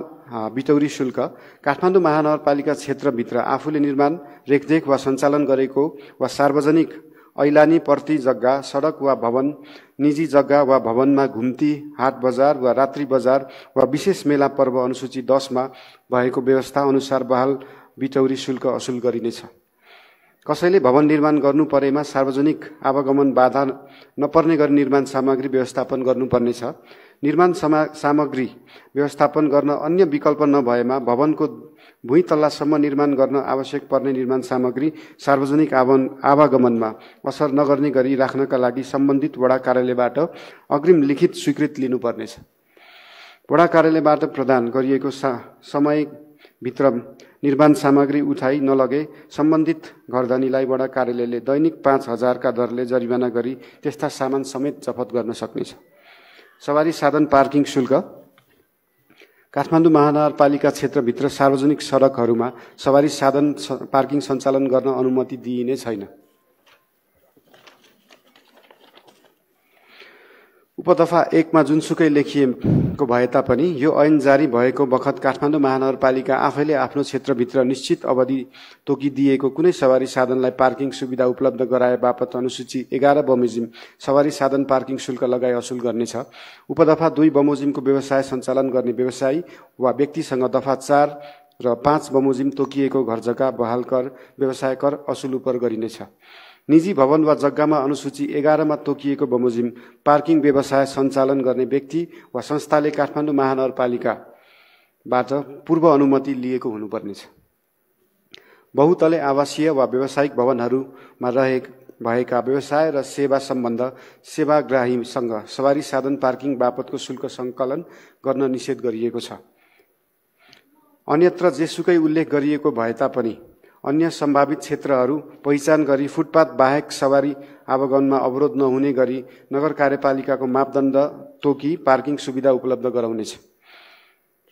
बिटौरी शुल्क काठमाडौँ महानगरपालिका क्षेत्रभित्र आफूले निर्माण, रेखदेख वा सञ्चालन गरेको वा सार्वजनिक ऐलानी प्रति जग्गा, सडक वा भवन, निजी जग्गा वा भवनमा घुम्ती, हाट बजार वा रात्रि बजार वा विशेष मेला पर्व अनुसूची 10 मा भएको व्यवस्था अनुसार बहाल बिटौरी शुल्क असुल गरिनेछ। कसैले भवन निर्माण गर्नु परेमा सार्वजनिक आवागमन बाधा नपर्ने गरी निर्माण सामग्री व्यवस्थापन गर्नुपर्नेछ। निर्माण सामग्री व्यवस्थापन गर्न अन्य विकल्प नभएमा भवनको भुइँ तल्लासम्म निर्माण गर्न आवश्यक पर्ने निर्माण सामग्री सार्वजनिक आवागमनमा असर नगर्ने गरी राख्नका लागि सम्बन्धित वडा कार्यालयबाट अग्रिम लिखित स्वीकृति लिनुपर्नेछ। वडा कार्यालयबाट प्रदान गरिएको समयभित्र निर्माण सामग्री उठाइ नलगे सम्बन्धित घरधनीलाई वडा कार्यालयले दैनिक 5,000 का दरले जरिवाना गरी त्यस्ता सामान समेत जफत गर्न सक्नेछ। सवारी साधन पार्किङ शुल्क काठमाडौँ महानगरपालिका क्षेत्रभित्र सार्वजनिक सडकहरूमा सवारी साधन पार्किङ सञ्चालन गर्न अनुमति दिइने छैन। उपदफा 1 मा जुनसुकै लेखिएको भए तापनि यो ऐन जारी भएको बखत काठमाडौँ महानगरपालिका आफैले आफ्नो क्षेत्रभित्र निश्चित अवधि तोकिदिएको कुनै सवारी साधनलाई पार्किङ सुविधा उपलब्ध गराए बापत अनुसूची 11 बमोजिम सवारी साधन पार्किङ शुल्क लगाई असुल गर्नेछ। उपदफा 2 बमोजिमको व्यवसाय सञ्चालन गर्ने व्यवसायी वा व्यक्तिसँग दफा 4 र 5 बमोजिम तोकिएको घरजग्गा बहाल कर, व्यवसाय कर असुल उपर गरिनेछ। निजी भवन वा जग्गामा अनुसूची 11 मा तोकिएको बमोजिम पार्किङ व्यवसाय सञ्चालन गर्ने व्यक्ति वा संस्थाले काठमाडौँ महानगरपालिकाबाट पूर्व अनुमति लिएको हुनुपर्नेछ। बहुतले आवासीय वा व्यावसायिक भवनहरूमा भएका व्यवसाय र सेवा सम्बन्ध सेवाग्राहीसँग सवारी साधन पार्किङ बापतको शुल्क सङ्कलन गर्न निषेध गरिएको छ। अन्यत्र जेसुकै उल्लेख गरिएको भए तापनि अन्य सम्भावित क्षेत्रहरू पहिचान गरी फुटपाथ बाहेक सवारी आवागमनमा अवरोध नहुने गरी नगर कार्यपालिकाको मापदण्ड तोकी पार्किङ सुविधा उपलब्ध गराउनेछ।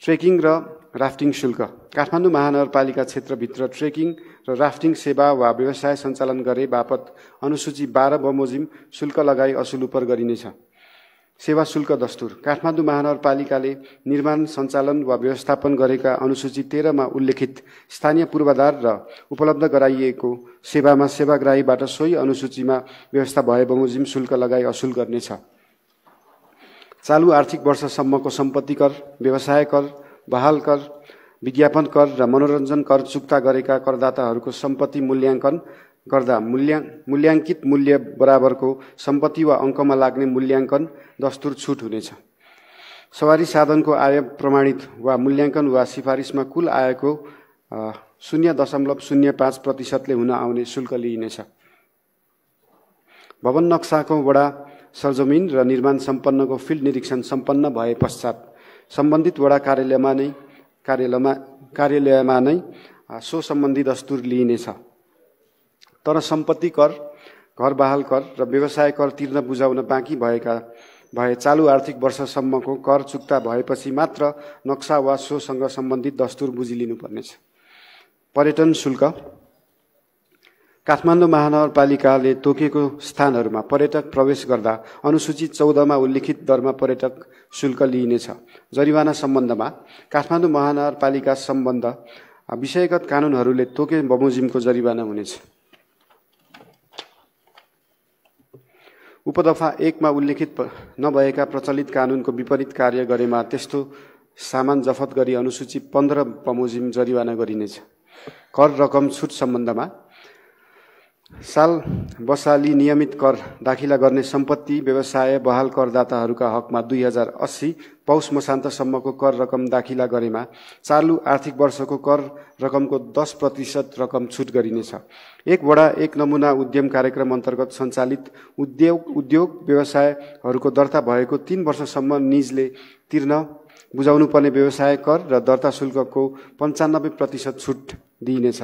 ट्रेकिङ र राफ्टिङ शुल्क काठमाडौँ महानगरपालिका क्षेत्रभित्र ट्रेकिङ र राफ्टिङ सेवा वा व्यवसाय सञ्चालन गरे बापत अनुसूची 12 बमोजिम शुल्क लगाई असुल उपर गरिनेछ। सेवा शुल्क दस्तुर काठमाडौँ महानगरपालिकाले निर्माण, सञ्चालन वा व्यवस्थापन गरेका अनुसूची 13 मा उल्लेखित स्थानीय पूर्वाधार र उपलब्ध गराइएको सेवामा सेवाग्राहीबाट सोही अनुसूचीमा व्यवस्था भए बमोजिम शुल्क लगाई असुल गर्नेछ। चालु आर्थिक वर्षसम्मको सम्पत्ति कर, व्यवसाय कर, बहाल कर, विज्ञापन कर र मनोरञ्जन कर चुक्ता गरेका करदाताहरूको सम्पत्ति मूल्याङ्कन गर्दा मूल्याङ्कित मूल्य बराबरको सम्पत्ति वा अङ्कमा लाग्ने मूल्याङ्कन दस्तुर छुट हुनेछ। सवारी साधनको आय प्रमाणित वा मूल्याङ्कन वा सिफारिसमा कुल आयको 0.05% हुन आउने शुल्क लिइनेछ। भवन नक्साको वडा सरजमिन र निर्माण सम्पन्नको फिल्ड निरीक्षण सम्पन्न भए पश्चात सम्बन्धित वडा कार्यालयमा नै सो सम्बन्धी दस्तुर लिइनेछ। तर सम्पत्ति कर, घर बहाल कर र व्यवसाय कर तिर्न बुझाउन बाँकी भए चालु आर्थिक वर्षसम्मको कर चुक्ता भएपछि मात्र नक्सा वा सोसँग सम्बन्धित दस्तुर बुझिलिनुपर्नेछ। पर्यटन शुल्क काठमाडौँ महानगरपालिकाले तोकेको स्थानहरूमा पर्यटक प्रवेश गर्दा अनुसूची 14 मा उल्लिखित दरमा पर्यटक शुल्क लिइनेछ। जरिवाना सम्बन्धमा काठमाडौँ महानगरपालिका सम्बन्ध विषयगत कानूनहरूले तोके बमोजिमको जरिवाना हुनेछ। उपदफा 1 मा उल्लेखित नभएका प्रचलित कानूनको विपरीत कार्य गरेमा त्यस्तो सामान जफत गरी अनुसूची 15 बमोजिम जरिवाना गरिनेछ। कर रकम छुट सम्बन्धमा साल बसाली नियमित कर दाखिला गर्ने सम्पत्ति व्यवसाय बहाल करदाताहरूका हकमा 2080 पौष मसान्तसम्मको कर रकम दाखिला गरेमा चालु आर्थिक वर्षको कर रकमको 10% रकम छुट गरिनेछ। एक वडा एक नमुना उद्यम कार्यक्रम अन्तर्गत सञ्चालित उद्योग व्यवसायहरूको दर्ता भएको 3 वर्षसम्म निजले तिर्न बुझाउनुपर्ने व्यवसाय कर र दर्ता शुल्कको 95% छुट दिइनेछ।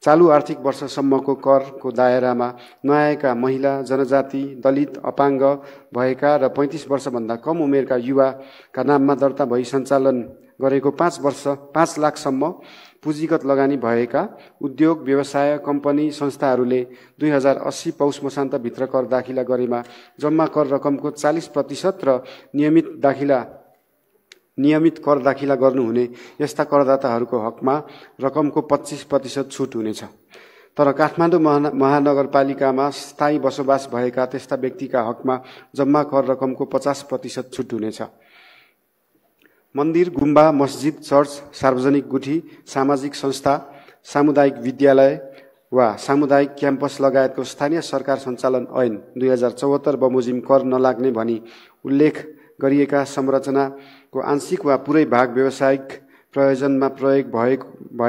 चालु आर्थिक वर्षसम्मको करको दायरामा नआएका महिला, जनजाति, दलित, अपाङ्ग भएका र 35 वर्षभन्दा कम उमेरका युवाका नाममा दर्ता भई सञ्चालन गरेको 5 लाखसम्म पुँजीगत लगानी भएका उद्योग, व्यवसाय, कम्पनी, संस्थाहरूले 2080 पौष मसान्तभित्र कर दाखिला गरेमा जम्मा कर रकमको 40% र नियमित कर दाखिला गर्नुहुने यस्ता करदाताहरूको हकमा रकमको 25% छुट हुनेछ। तर काठमाडौँ महानगरपालिकामा स्थायी बसोबास भएका त्यस्ता व्यक्तिका हकमा जम्मा कर रकमको 50% छुट हुनेछ। मन्दिर, गुम्बा, मस्जिद, चर्च, सार्वजनिक गुठी, सामाजिक संस्था, सामुदायिक विद्यालय वा सामुदायिक क्याम्पस लगायतको स्थानीय सरकार सञ्चालन ऐन 2074 बमोजिम कर नलाग्ने भनी उल्लेख गरिएका संरचनाको आंशिक वा पुरै भाग व्यावसायिक प्रयोजनमा प्रयोग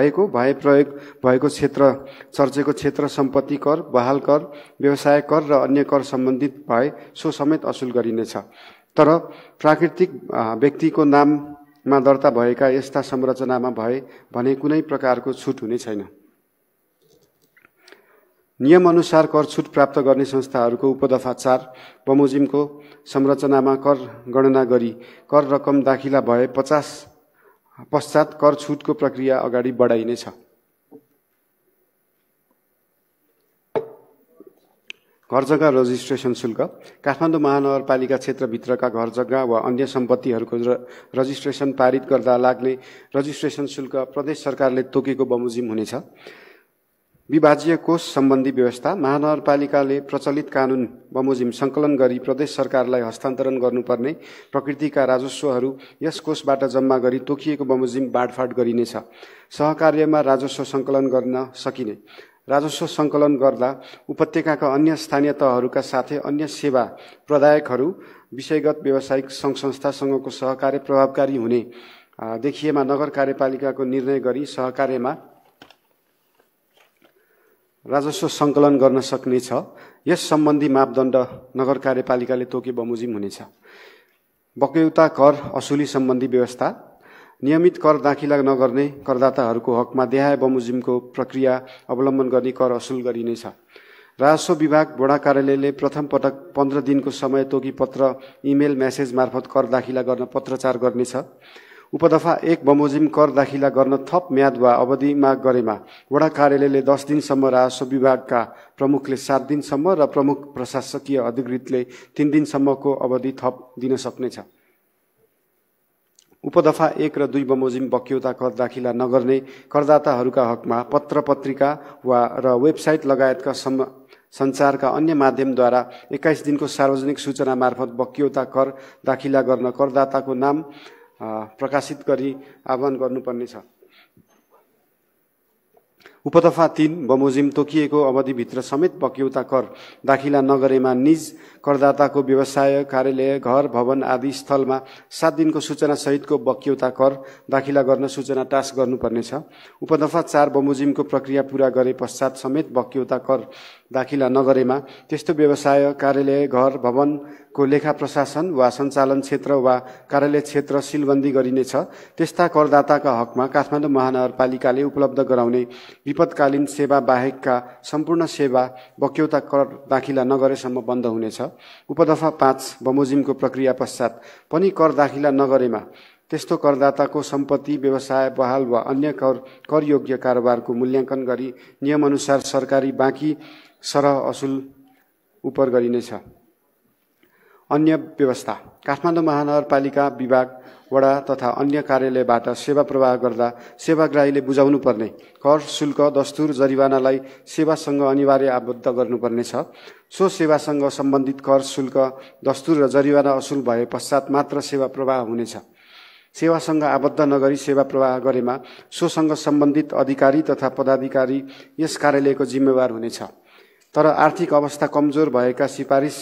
भएको क्षेत्र, चर्चेको क्षेत्र, सम्पत्ति कर, बहाल कर, व्यवसाय कर र अन्य कर सम्बन्धित भए सो समेत असुल गरिनेछ। तर प्राकृतिक व्यक्तिको नाममा दर्ता भएका यस्ता संरचनामा भए भने कुनै प्रकारको छुट हुने छैन। नियम अनुसार कर छुट प्राप्त गर्ने संस्थाहरूको उपदफा 4 बमोजिमको संरचनामा कर गणना गरी कर रकम दाखिला भए 50 पश्चात कर छुटको प्रक्रिया अगाडि बढाइनेछ। घर जग्गा रजिस्ट्रेसन शुल्क काठमाडौँ महानगरपालिका क्षेत्रभित्रका घर जग्गा वा अन्य सम्पत्तिहरूको रजिस्ट्रेसन पारित गर्दा लाग्ने रजिस्ट्रेसन शुल्क प्रदेश सरकारले तोकेको बमोजिम हुनेछ। विभाज्य कोष सम्बन्धी व्यवस्था महानगरपालिकाले प्रचलित कानून बमोजिम संकलन गरी प्रदेश सरकारलाई हस्तान्तरण गर्नुपर्ने प्रकृतिका राजस्वहरू यस कोषबाट जम्मा गरी तोकिएको बमोजिम बाँडफाँड गरिनेछ। सहकार्यमा राजस्व संकलन गर्न सकिने राजस्व संकलन गर्दा उपत्यकाका अन्य स्थानीय तहहरूका साथै अन्य सेवा प्रदायकहरू विषयगत व्यावसायिक सङ्घ संस्थासँगको सहकार्य प्रभावकारी हुने देखिएमा नगर कार्यपालिकाको निर्णय गरी सहकार्यमा राजस्व संकलन गर्न सक्नेछ। यस सम्बन्धी मापदण्ड नगर कार्यपालिकाले तोके बमोजिम हुनेछ। बक्यौता कर असुली सम्बन्धी व्यवस्था नियमित कर दाखिला नगर्ने करदाताहरूको हकमा देहाय बमोजिमको प्रक्रिया अवलम्बन गर्ने कर असुल गरिनेछ। राजस्व विभाग वडा कार्यालयले प्रथम पटक 15 दिनको समय तोकी पत्र, इमेल, मेसेज मार्फत कर दाखिला गर्न पत्रचार गर्नेछ। उपदफा 1 बमोजिम कर दाखिला गर्न थप म्याद वा अवधि माग गरेमा वडा कार्यालयले 10 दिनसम्म, राजस्व विभागका प्रमुखले 7 दिनसम्म र प्रमुख प्रशासकीय अधिकृतले 3 दिनसम्मको अवधि थप दिन सक्नेछ। उपदफा 1 र 2 बमोजिम बक्यौता कर दाखिला नगर्ने करदाताहरूका हकमा पत्र, पत्रिका र वेबसाइट लगायतका सञ्चारका अन्य माध्यमद्वारा 21 दिनको सार्वजनिक सूचना मार्फत बक्यौता कर दाखिला गर्न करदाताको नाम प्रकाशित गरी आह्वान गर्नुपर्नेछ। उपदफा 3 बमोजिम तोकिएको अवधिभित्र समेत बक्यौता कर दाखिला नगरेमा निज करदाताको व्यवसाय, कार्यालय, घर, भवन आदि स्थलमा 7 दिनको सूचना सहितको बक्यौता कर दाखिला गर्न सूचना टास गर्नुपर्नेछ। उपदफा 4 बमोजिमको प्रक्रिया पूरा गरे पश्चात समेत बक्यौता कर दाखिला नगरेमा त्यस्तो व्यवसाय, कार्यालय, घर, भवनको लेखा प्रशासन वा सञ्चालन क्षेत्र वा कार्यालय क्षेत्र सिलबन्दी गरिनेछ। त्यस्ता करदाताका हकमा काठमाडौँ महानगरपालिकाले उपलब्ध गराउने विपदकालीन सेवा बाहेकका सम्पूर्ण सेवा बक्यौता कर दाखिला नगरेसम्म बन्द हुनेछ। उपदफा 5 बमोजिमको प्रक्रिया पश्चात पनि कर दाखिला नगरेमा त्यस्तो करदाताको सम्पत्ति, व्यवसाय बहाल वा अन्य करयोग्य कारोबारको मूल्याङ्कन गरी नियमअनुसार सरकारी बाँकी सरह असुल उपर गरिनेछ। अन्य व्यवस्था काठमाडौँ महानगरपालिका विभाग, वडा तथा अन्य कार्यालयबाट सेवा प्रवाह गर्दा सेवाग्राहीले बुझाउनु पर्ने कर, शुल्क, दस्तुर, जरिवानालाई सेवासँग अनिवार्य आबद्ध गर्नुपर्नेछ। सो सेवासँग सम्बन्धित कर, शुल्क, दस्तुर र जरिवाना असुल भए पश्चात मात्र सेवा प्रवाह हुनेछ। सेवासँग आबद्ध नगरी सेवा प्रवाह गरेमा सोसँग सम्बन्धित अधिकारी तथा पदाधिकारी यस कार्यालयको जिम्मेवार हुनेछ। तर आर्थिक अवस्था कमजोर भएका सिफारिस,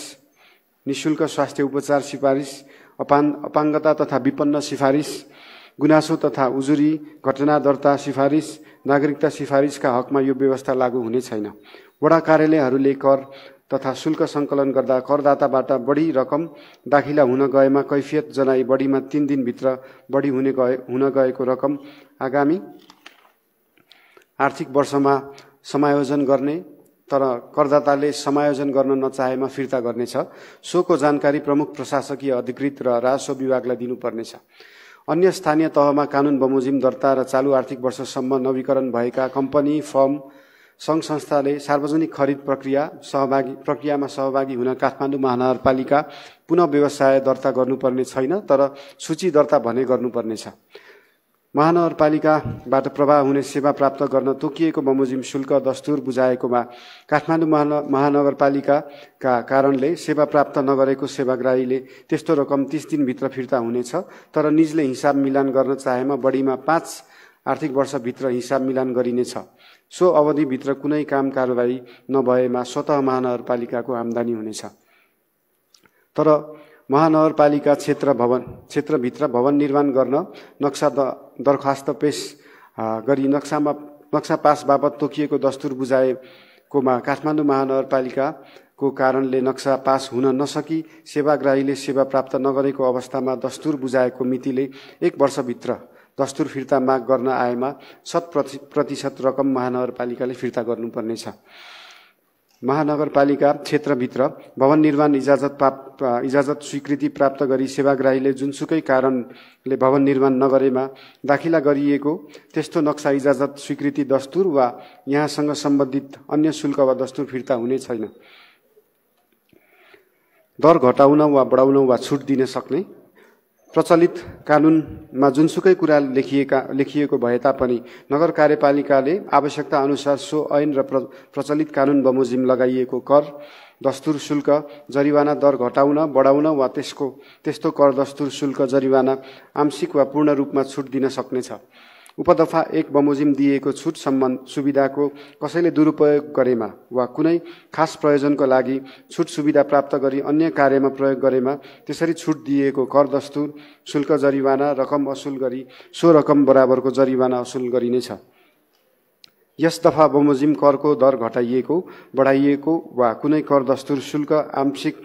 निशुल्क स्वास्थ्य उपचार सिफारिस, अपाङ्गता तथा विपन्न सिफारिस, गुनासो तथा उजुरी घटना दर्ता सिफारिस, नागरिकता सिफारिसका हकमा यो व्यवस्था लागू हुने छैन। वडा कार्यालयहरूले कर तथा शुल्क सङ्कलन गर्दा करदाताबाट बढी रकम दाखिला हुन गएमा कैफियत जनाई बढीमा 3 दिनभित्र बढी हुन गएको रकम आगामी आर्थिक वर्षमा समायोजन गर्ने, तर करदाताले समायोजन गर्न नचाहेमा फिर्ता गर्नेछ। सोको जानकारी प्रमुख प्रशासकीय अधिकृत र राजस्व विभागलाई दिनुपर्नेछ। अन्य स्थानीय तहमा कानून बमोजिम दर्ता र चालू आर्थिक वर्षसम्म नवीकरण भएका कम्पनी, फर्म, सङ्घ संस्थाले सार्वजनिक खरिद प्रक्रियामा सहभागी हुन काठमाडौँ महानगरपालिका पुनः व्यवसाय दर्ता गर्नुपर्ने छैन, तर सूची दर्ता भने गर्नुपर्नेछ। महानगरपालिकाबाट प्रवाह हुने सेवा प्राप्त गर्न तोकिएको बमोजिम शुल्क दस्तुर बुझाएकोमा काठमाडौँ महानगरपालिकाका कारणले सेवा प्राप्त नगरेको सेवाग्राहीले त्यस्तो रकम 30 दिनभित्र फिर्ता हुनेछ। तर निजले हिसाब मिलान गर्न चाहेमा बढीमा 5 आर्थिक वर्षभित्र हिसाब मिलान गरिनेछ। सो अवधिभित्र कुनै काम कारबाही नभएमा स्वतः महानगरपालिकाको आम्दानी हुनेछ। तर महानगरपालिका क्षेत्रभित्र भवन निर्माण गर्न नक्सा दरखास्त पेश गरी नक्सा पास बापत तोकिएको दस्तुर बुझाएकोमा काठमाडौँ महानगरपालिकाको कारणले नक्सा पास हुन नसकी सेवाग्राहीले सेवा प्राप्त नगरेको अवस्थामा दस्तुर बुझाएको मितिले 1 वर्षभित्र दस्तुर फिर्ता माग गर्न आएमा 100% रकम महानगरपालिकाले फिर्ता गर्नुपर्नेछ। महानगरपालिका क्षेत्रभित्र भवन निर्माण इजाजत स्वीकृति प्राप्त गरी सेवाग्राहीले जुनसुकै कारणले भवन निर्माण नगरेमा दाखिला गरिएको त्यस्तो नक्सा इजाजत स्वीकृति दस्तुर वा यहाँसँग सम्बन्धित अन्य शुल्क वा दस्तुर फिर्ता हुने छैन। दर घटाउन वा बढाउन वा छुट दिन सक्ने प्रचलित कानूनमा जुनसुकै कुरा लेखिएको भए तापनि नगर कार्यपालिकाले आवश्यकता अनुसार सो ऐन र प्रचलित कानून बमोजिम लगाइएको कर, दस्तुर, शुल्क, जरिवाना दर घटाउन, बढाउन वा त्यस्तो कर, दस्तुर, शुल्क, जरिवाना आंशिक वा पूर्ण रूपमा छुट दिन सक्नेछ। उपदफा 1 बमोजिम दिएको छुट सुविधाको कसैले दुरुपयोग गरेमा वा कुनै खास प्रयोजनको लागि छुट सुविधा प्राप्त गरी अन्य कार्यमा प्रयोग गरेमा त्यसरी छुट दिएको कर, दस्तुर, शुल्क, जरिवाना रकम असुल गरी सो रकम बराबरको जरिवाना असुल गरिनेछ। यस दफा बमोजिम करको दर घटाइएको, बढाइएको वा कुनै कर, दस्तुर, शुल्क आंशिक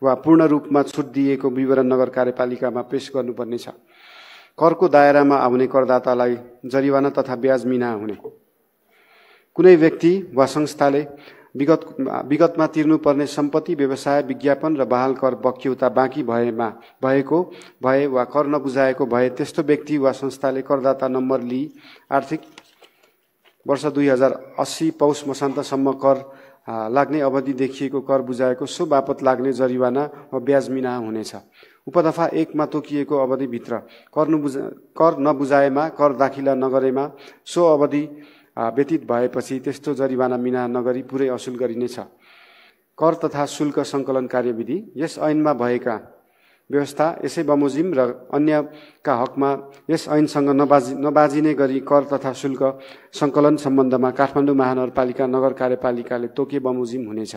वा पूर्ण रूपमा छुट दिएको विवरण नगर कार्यपालिकामा पेश गर्नुपर्नेछ। करको दायरामा आउने करदातालाई जरिवाना तथा ब्याज मिना हुने। कुनै व्यक्ति वा संस्थाले विगतमा तिर्नुपर्ने सम्पत्ति, व्यवसाय, विज्ञापन र बहाल कर बक्यौता बाँकी भए वा कर नबुझाएको भए त्यस्तो व्यक्ति वा संस्थाले करदाता नम्बर लिई आर्थिक वर्ष 2080 पौष मसान्तसम्म कर लाग्ने अवधि देखिएको कर बुझाएको सो बापत लाग्ने जरिवाना वा ब्याज मिना हुनेछ। उपदफा 1 मा तोकिएको अवधिभित्र कर नबुझाएमा, कर दाखिला नगरेमा सो अवधि व्यतीत भएपछि त्यस्तो जरिवाना मिना नगरी पुरै असुल गरिनेछ। कर तथा शुल्क सङ्कलन कार्यविधि यस ऐनमा भएका व्यवस्था यसै बमोजिम र अन्यका हकमा यस ऐनसँग नबाजिने गरी कर तथा शुल्क सङ्कलन सम्बन्धमा काठमाडौँ महानगरपालिका नगर कार्यपालिकाले तोके बमोजिम हुनेछ।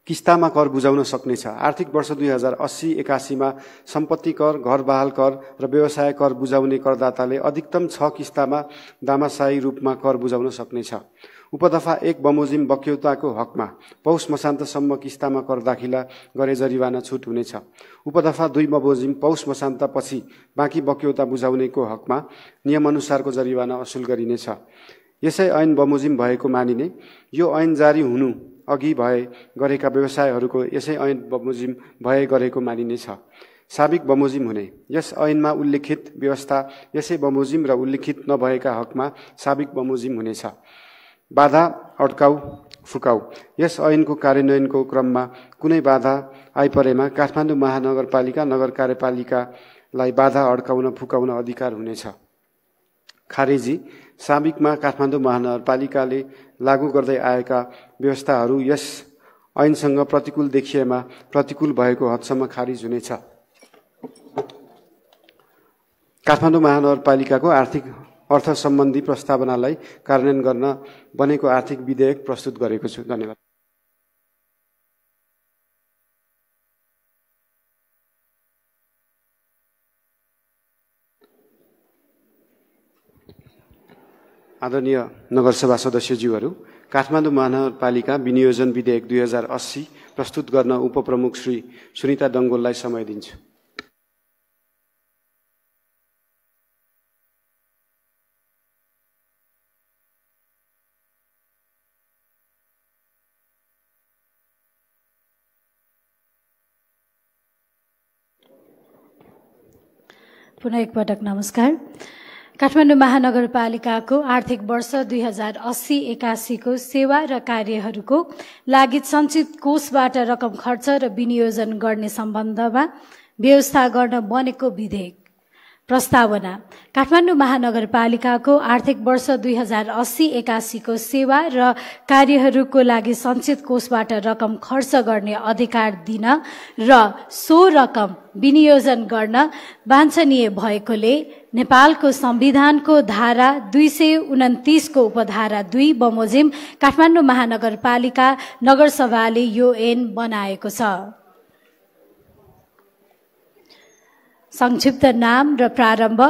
किस्तामा कर बुझाउन सक्नेछ। आर्थिक वर्ष 2080-81 मा सम्पत्ति कर, घर बहाल कर र व्यवसाय कर बुझाउने करदाताले अधिकतम 6 किस्तामा दामाशाही रूपमा कर बुझाउन सक्नेछ। उपदफा 1 बमोजिम बक्यौताको हकमा पौष मसान्तसम्म किस्तामा कर दाखिला गरे जरिवाना छुट हुनेछ। उपदफा 2 बमोजिम पौष मसान्तपछि बाँकी बक्यौता बुझाउनेको हकमा नियमअनुसारको जरिवाना असुल गरिनेछ। यसै ऐन बमोजिम भएको मानिने यो ऐन जारी हुनु अघि गरेका व्यवसायहरूको यसै ऐन बमोजिम भए गरेको मानिनेछ। साबिक बमोजिम हुने यस ऐनमा उल्लेखित व्यवस्था यसै बमोजिम र उल्लेखित नभएका हकमा साबिक बमोजिम हुनेछ। बाधा, अड्काउ, फुकाउ यस ऐनको कार्यान्वयनको क्रममा कुनै बाधा आइपरेमा काठमाडौँ महानगरपालिका नगर कार्यपालिकालाई बाधा अड्काउन, फुकाउन अधिकार हुनेछ। खारेजी साबिकमा काठमाडौँ महानगरपालिकाले लागू गर्दै आएका व्यवस्थाहरू यस ऐनसँग प्रतिकूल देखिएमा प्रतिकूल भएको हदसम्म खारिज हुनेछ। काठमाडौँ महानगरपालिकाको आर्थिक अर्थ सम्बन्धी प्रस्तावनालाई कार्यान्वयन गर्न बनेको आर्थिक विधेयक प्रस्तुत गरेको छु। धन्यवाद। आदरणीय नगरसभा सदस्यज्यूहरू, काठमाडौँ महानगरपालिका विनियोजन विधेयक 2080 प्रस्तुत गर्न उपप्रमुख श्री सुनिता डङ्गोललाई समय दिन्छु। पुनः एकपटक नमस्कार। काठमाडौँ महानगरपालिकाको आर्थिक वर्ष 2080-81 को सेवा र कार्यहरूको लागि सञ्चित कोषबाट रकम खर्च र विनियोजन गर्ने सम्बन्धमा व्यवस्था गर्न बनेको विधेयक प्रस्तावना। काठमाडौँ महानगरपालिकाको आर्थिक वर्ष 2080-81 को सेवा र कार्यहरूको लागि सञ्चित कोषबाट रकम खर्च गर्ने अधिकार दिन र सो रकम विनियोजन गर्न वाञ्छनीय भएकोले नेपालको संविधानको धारा 229 को उपधारा 2 बमोजिम काठमाडौँ महानगरपालिका नगरसभाले यो ऐन बनाएको छ। संक्षिप्त नाम र प्रारम्भ।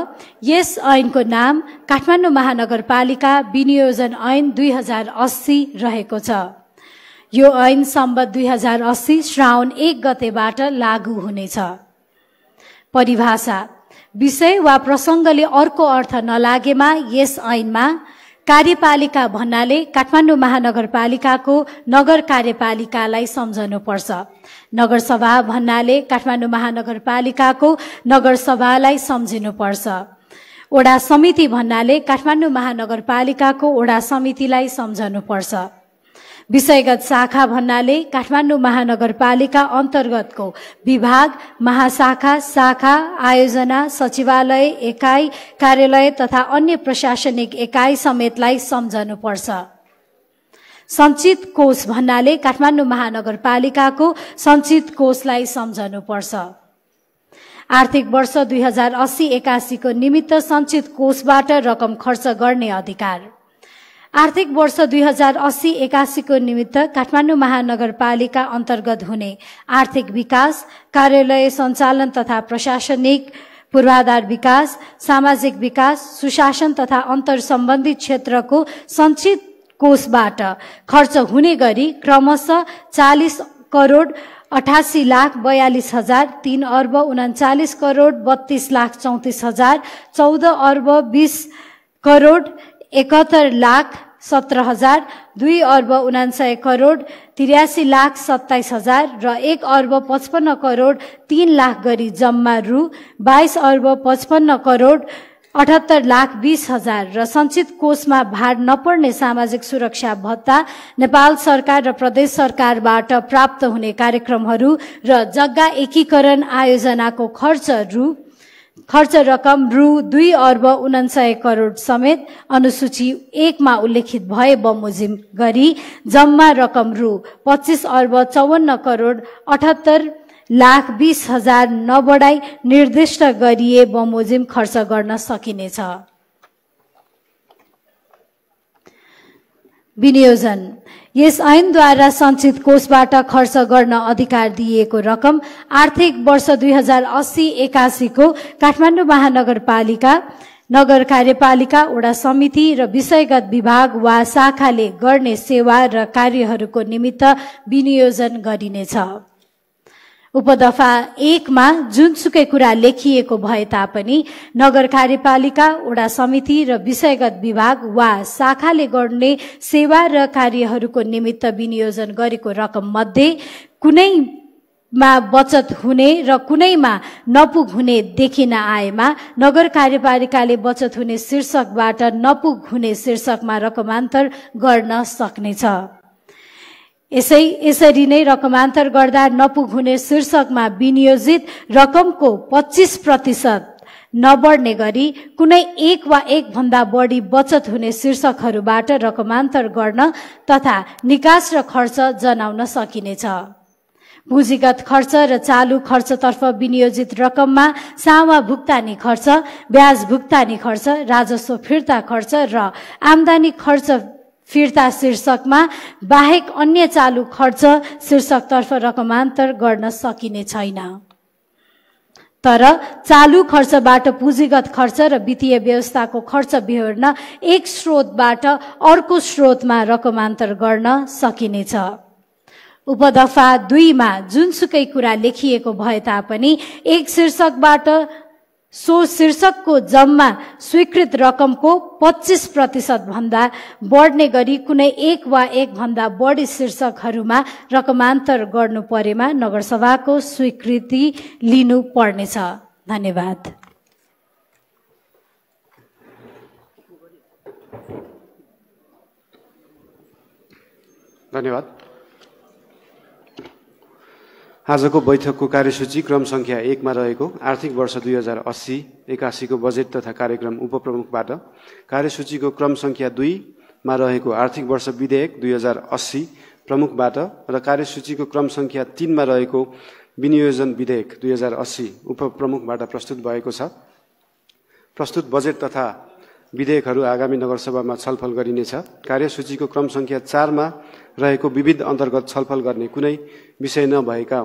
यस ऐनको नाम काठमाडौँ महानगरपालिका विनियोजन ऐन 2080 रहेको छ। यो ऐन सम्बत 2080 श्रावण 1 गतेबाट लागू हुनेछ। परिभाषा। विषय वा प्रसङ्गले अर्को अर्थ नलागेमा यस ऐनमा कार्यपालिका भन्नाले काठमाडौँ महानगरपालिकाको नगर कार्यपालिकालाई सम्झनुपर्छ। नगरसभा भन्नाले काठमाडौँ महानगरपालिकाको नगरसभालाई सम्झिनुपर्छ। ओडा समिति भन्नाले काठमाडौँ महानगरपालिकाको ओडा समितिलाई सम्झनुपर्छ। विषयगत शाखा भन्नाले काठमाडौँ महानगरपालिका अन्तर्गतको विभाग, महाशाखा, शाखा, आयोजना, सचिवालय, एकाइ, कार्यालय तथा अन्य प्रशासनिक एकाइ समेतलाई सम्झनुपर्छ। सञ्चित कोष भन्नाले काठमाडौँ महानगरपालिकाको सञ्चित कोषलाई सम्झनुपर्छ। आर्थिक वर्ष 2080-81 को निमित्त सञ्चित कोषबाट रकम खर्च गर्ने अधिकार। आर्थिक वर्ष 2080-81 को निमित्त काठमाडौँ महानगरपालिका अन्तर्गत हुने आर्थिक विकास, कार्यालय सञ्चालन तथा प्रशासनिक पूर्वाधार विकास, सामाजिक विकास, सुशासन तथा अन्तर सम्बन्धित क्षेत्रको सञ्चित कोषबाट खर्च हुने गरी क्रमशः 40 करोड 88 लाख 42 हजार, 3 अर्ब 39 करोड 32 लाख 34 हजार, 14 अर्ब 20 करोड 71 लाख 17 हजार, 2 अर्ब 99 करोड 83 लाख 27 हजार र 1 अर्ब 55 करोड 3 लाख गरी जम्मा रु 22 अर्ब 55 करोड 78 लाख 20 हजार र सञ्चित कोषमा भार नपर्ने सामाजिक सुरक्षा भत्ता, नेपाल सरकार र प्रदेश सरकारबाट प्राप्त हुने कार्यक्रमहरू र जग्गा एकीकरण आयोजनाको खर्च रकम रु 2 अर्ब 49 करोड समेत अनुसूची 1 मा उल्लेखित भए बमोजिम गरी जम्मा रकम रु 25 अर्ब 54 करोड 78 लाख 20 हजार नबढाई निर्दिष्ट गरिए बमोजिम खर्च गर्न सकिनेछ। विनियोजन। यस ऐनद्वारा सञ्चित कोषबाट खर्च गर्न अधिकार दिएको रकम आर्थिक वर्ष 2080-81 को काठमाडौँ महानगरपालिका, नगर कार्यपालिका, वडा समिति र विषयगत विभाग वा शाखाले गर्ने सेवा र कार्यहरूको निमित्त विनियोजन गरिनेछ। उपदफा 1 मा जुनसुकै कुरा लेखिएको भए तापनि नगर कार्यपालिका, वडा समिति र विषयगत विभाग वा शाखाले गर्ने सेवा र कार्यहरूको निमित्त विनियोजन गरेको रकम मध्ये कुनैमा बचत हुने र कुनैमा नपुग हुने देखिन आएमा नगर कार्यपालिकाले बचत हुने शीर्षकबाट नपुग हुने शीर्षकमा रकमान्तर गर्न सक्नेछ। यसरी नै रकमान्तर गर्दा नपुग हुने शीर्षकमा विनियोजित रकमको 25% नबढ्ने गरी कुनै एक वा एक भन्दा बढी बचत हुने शीर्षकहरूबाट रकमान्तर गर्न तथा निकास र खर्च जनाउन सकिनेछ। पुँजीगत खर्च र चालू खर्चतर्फ विनियोजित रकममा सामा भुक्तानी खर्च, ब्याज भुक्तानी खर्च, राजस्व फिर्ता खर्च र आम्दानी खर्च फिर्ता शीर्षकमा बाहेक अन्य चालू खर्च शीर्षकतर्फ रकमान्तर गर्न सकिने छैन। तर चालू खर्चबाट पुँजीगत खर्च र वित्तीय व्यवस्थाको खर्च बिहोर्न एक स्रोतबाट अर्को स्रोतमा रकमान्तर गर्न सकिनेछ। उपदफा 2 मा जुनसुकै कुरा लेखिएको भए तापनि एक शीर्षकबाट सो शीर्षकको जम्मा स्वीकृत रकमको 25% भन्दा बढ्ने गरी कुनै एक वा एक भन्दा बढी शीर्षकहरूमा रकमान्तर गर्नु परेमा नगरसभाको स्वीकृति लिनु पर्नेछ। धन्यवाद। धन्यवाद। आजको बैठकको कार्यसूची क्रम संख्या 1 मा रहेको आर्थिक वर्ष 2080-81 को बजेट तथा कार्यक्रम उपप्रमुखबाट, कार्यसूचीको क्रम संख्या 2 मा रहेको आर्थिक वर्ष विधेयक 2080 प्रमुखबाट र कार्यसूचीको क्रम संख्या 3 मा रहेको विनियोजन विधेयक 2080 उपप्रमुखबाट प्रस्तुत भएको छ। प्रस्तुत बजेट तथा विधेयकहरू आगामी नगरसभामा छलफल गरिनेछ। कार्यसूचीको क्रम संख्या 4 मा रहेको विविध अन्तर्गत छलफल गर्ने कुनै विषय नभएको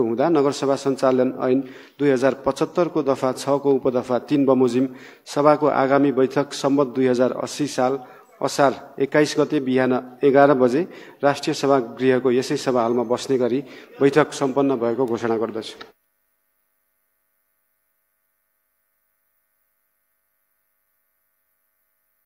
हुँदा नगरसभा सञ्चालन ऐन 2075 को दफा 6 को उपदफा 3 बमोजिम सभाको आगामी बैठक सम्बत 2080 साल असार 21 गते बिहान 11 बजे राष्ट्रिय सभागृहको यसै सभा हलमा बस्ने गरी बैठक सम्पन्न भएको घोषणा गर्दछु।